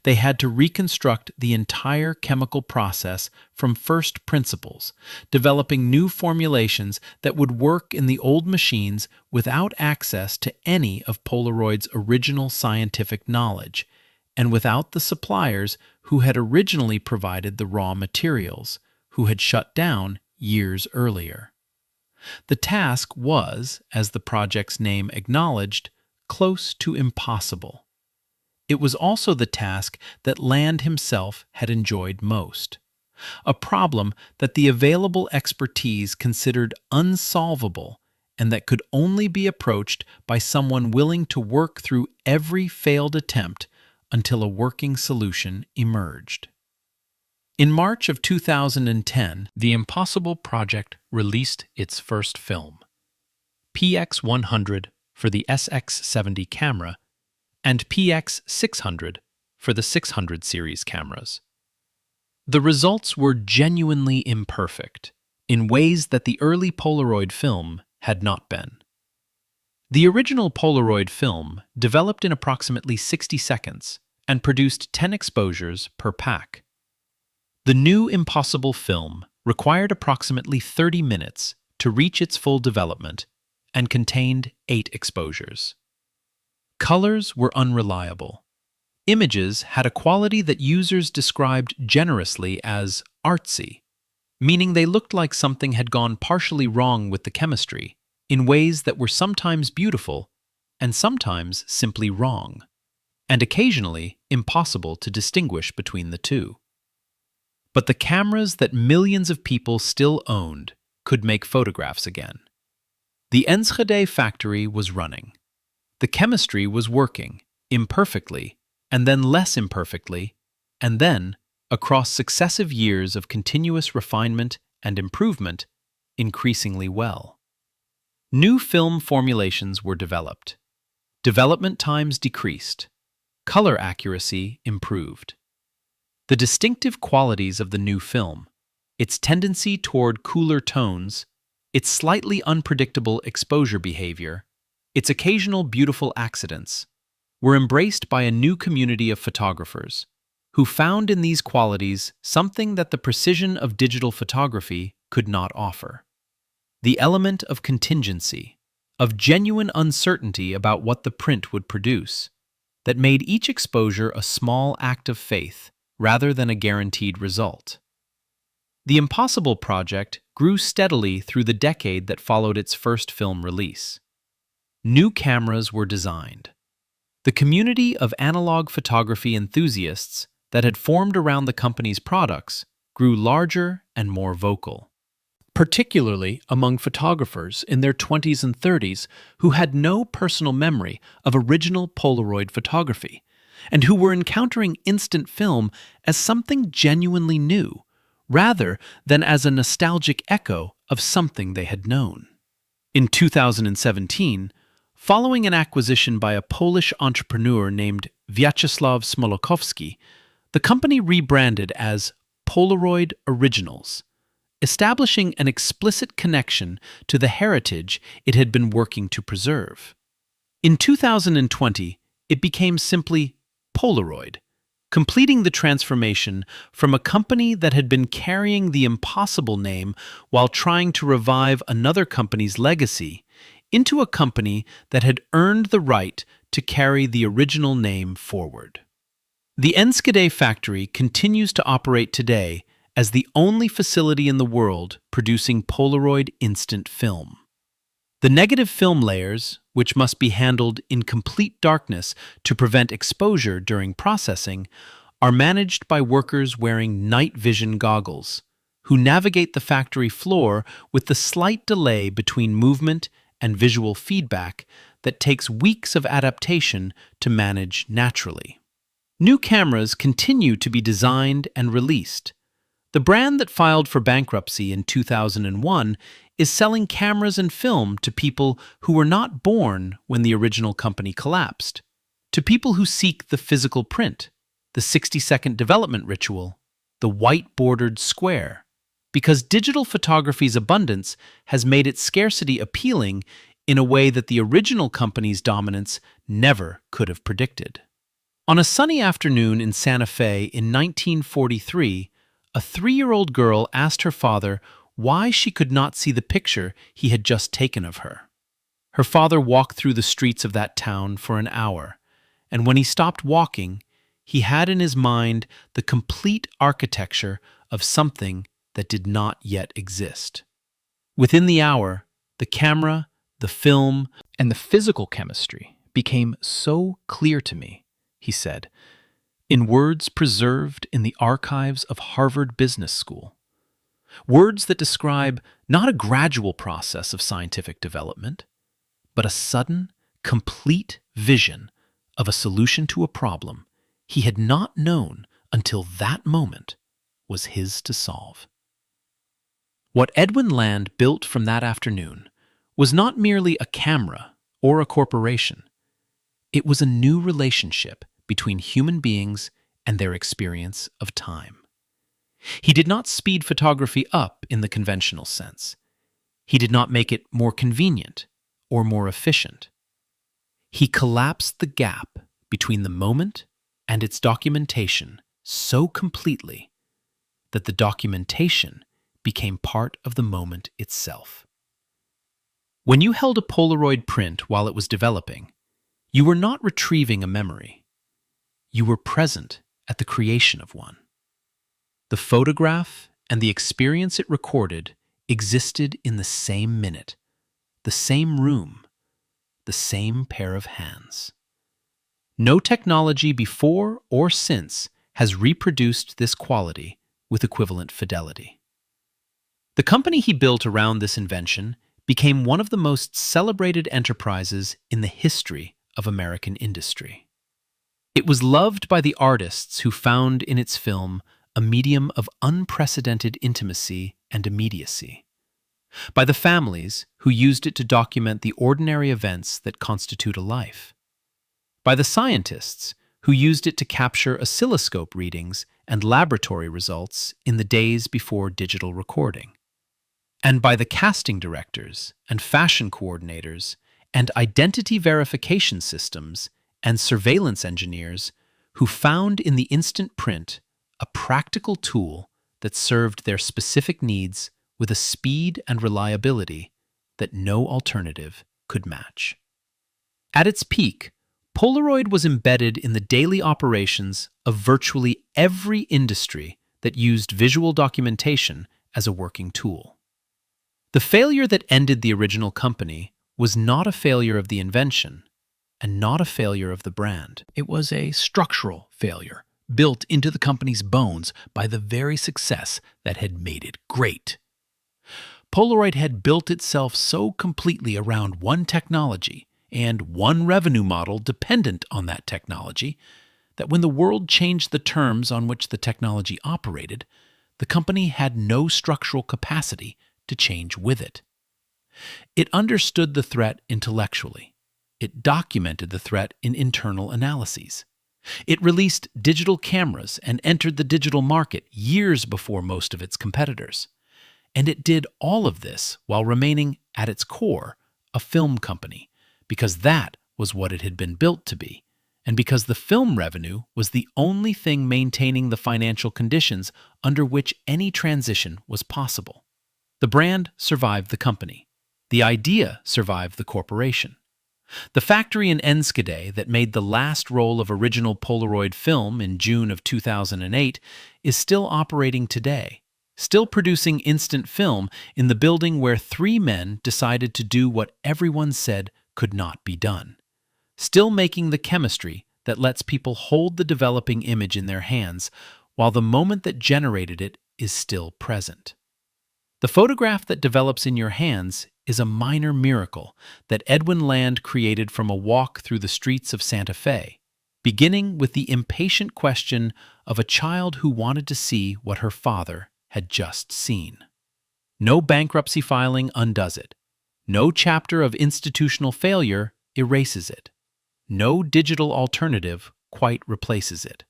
They had to reconstruct the entire chemical process from first principles, developing new formulations that would work in the old machines without access to any of Polaroid's original scientific knowledge, and without the suppliers who had originally provided the raw materials, who had shut down years earlier. The task was, as the project's name acknowledged, close to impossible. It was also the task that Land himself had enjoyed most, a problem that the available expertise considered unsolvable and that could only be approached by someone willing to work through every failed attempt until a working solution emerged. In March of 2010, the Impossible project released its first film, PX100 for the SX70 camera and PX600 for the 600 series cameras. The results were genuinely imperfect, in ways that the early Polaroid film had not been. The original Polaroid film developed in approximately 60 seconds and produced 10 exposures per pack. The new Impossible film required approximately 30 minutes to reach its full development and contained 8 exposures. Colors were unreliable. Images had a quality that users described generously as artsy, meaning they looked like something had gone partially wrong with the chemistry in ways that were sometimes beautiful and sometimes simply wrong, and occasionally impossible to distinguish between the two. But the cameras that millions of people still owned could make photographs again. The Enschede factory was running. The chemistry was working, imperfectly, and then less imperfectly, and then, across successive years of continuous refinement and improvement, increasingly well. New film formulations were developed. Development times decreased. Color accuracy improved. The distinctive qualities of the new film, its tendency toward cooler tones, its slightly unpredictable exposure behavior, its occasional beautiful accidents, were embraced by a new community of photographers who found in these qualities something that the precision of digital photography could not offer: the element of contingency, of genuine uncertainty about what the print would produce, that made each exposure a small act of faith rather than a guaranteed result. The Impossible project grew steadily through the decade that followed its first film release. New cameras were designed. The community of analog photography enthusiasts that had formed around the company's products grew larger and more vocal, particularly among photographers in their 20s and 30s who had no personal memory of original Polaroid photography and who were encountering instant film as something genuinely new, rather than as a nostalgic echo of something they had known. In 2017, following an acquisition by a Polish entrepreneur named Vyacheslav Smolakowski, the company rebranded as Polaroid Originals, establishing an explicit connection to the heritage it had been working to preserve. In 2020, it became simply Polaroid, completing the transformation from a company that had been carrying the Impossible name while trying to revive another company's legacy into a company that had earned the right to carry the original name forward. The Enschede factory continues to operate today as the only facility in the world producing Polaroid instant film. The negative film layers, which must be handled in complete darkness to prevent exposure during processing, are managed by workers wearing night vision goggles, who navigate the factory floor with the slight delay between movement and visual feedback that takes weeks of adaptation to manage naturally. New cameras continue to be designed and released, The brand that filed for bankruptcy in 2001 is selling cameras and film to people who were not born when the original company collapsed, to people who seek the physical print, the 60-second development ritual, the white-bordered square, because digital photography's abundance has made its scarcity appealing in a way that the original company's dominance never could have predicted. On a sunny afternoon in Santa Fe in 1943, a 3-year-old girl asked her father why she could not see the picture he had just taken of her. Her father walked through the streets of that town for an hour, and when he stopped walking, he had in his mind the complete architecture of something that did not yet exist. Within the hour, the camera, the film, And the physical chemistry became so clear to me, he said, in words preserved in the archives of Harvard Business School. Words that describe not a gradual process of scientific development, but a sudden, complete vision of a solution to a problem he had not known until that moment was his to solve. What Edwin Land built from that afternoon was not merely a camera or a corporation. It was a new relationship between human beings and their experience of time. He did not speed photography up in the conventional sense. He did not make it more convenient or more efficient. He collapsed the gap between the moment and its documentation so completely that the documentation became part of the moment itself. When you held a Polaroid print while it was developing, you were not retrieving a memory. You were present at the creation of one. The photograph and the experience it recorded existed in the same minute, the same room, the same pair of hands. No technology before or since has reproduced this quality with equivalent fidelity. The company he built around this invention became one of the most celebrated enterprises in the history of American industry. It was loved by the artists who found in its film a medium of unprecedented intimacy and immediacy, by the families who used it to document the ordinary events that constitute a life, by the scientists who used it to capture oscilloscope readings and laboratory results in the days before digital recording, and by the casting directors and fashion coordinators and identity verification systems and surveillance engineers who found in the instant print a practical tool that served their specific needs with a speed and reliability that no alternative could match. At its peak, Polaroid was embedded in the daily operations of virtually every industry that used visual documentation as a working tool. The failure that ended the original company was not a failure of the invention and not a failure of the brand. It was a structural failure built into the company's bones by the very success that had made it great. Polaroid had built itself so completely around one technology and one revenue model dependent on that technology that when the world changed the terms on which the technology operated, the company had no structural capacity to change with it. It understood the threat intellectually. It documented the threat in internal analyses. It released digital cameras and entered the digital market years before most of its competitors. And it did all of this while remaining, at its core, a film company, because that was what it had been built to be, and because the film revenue was the only thing maintaining the financial conditions under which any transition was possible. The brand survived the company. The idea survived the corporation. The factory in Enschede that made the last roll of original Polaroid film in June of 2008 is still operating today, still producing instant film in the building where 3 men decided to do what everyone said could not be done, still making the chemistry that lets people hold the developing image in their hands while the moment that generated it is still present. The photograph that develops in your hands is a minor miracle that Edwin Land created from a walk through the streets of Santa Fe, beginning with the impatient question of a child who wanted to see what her father had just seen. No bankruptcy filing undoes it. No chapter of institutional failure erases it. No digital alternative quite replaces it.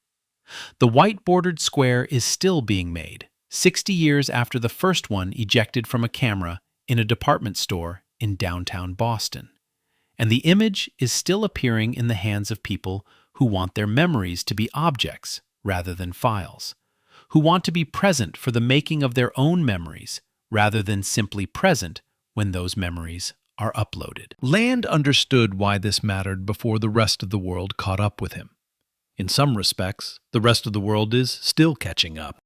The white-bordered square is still being made, 60 years after the first one ejected from a camera in a department store in downtown Boston. And the image is still appearing in the hands of people who want their memories to be objects rather than files, who want to be present for the making of their own memories rather than simply present when those memories are uploaded. Land understood why this mattered before the rest of the world caught up with him. In some respects, the rest of the world is still catching up.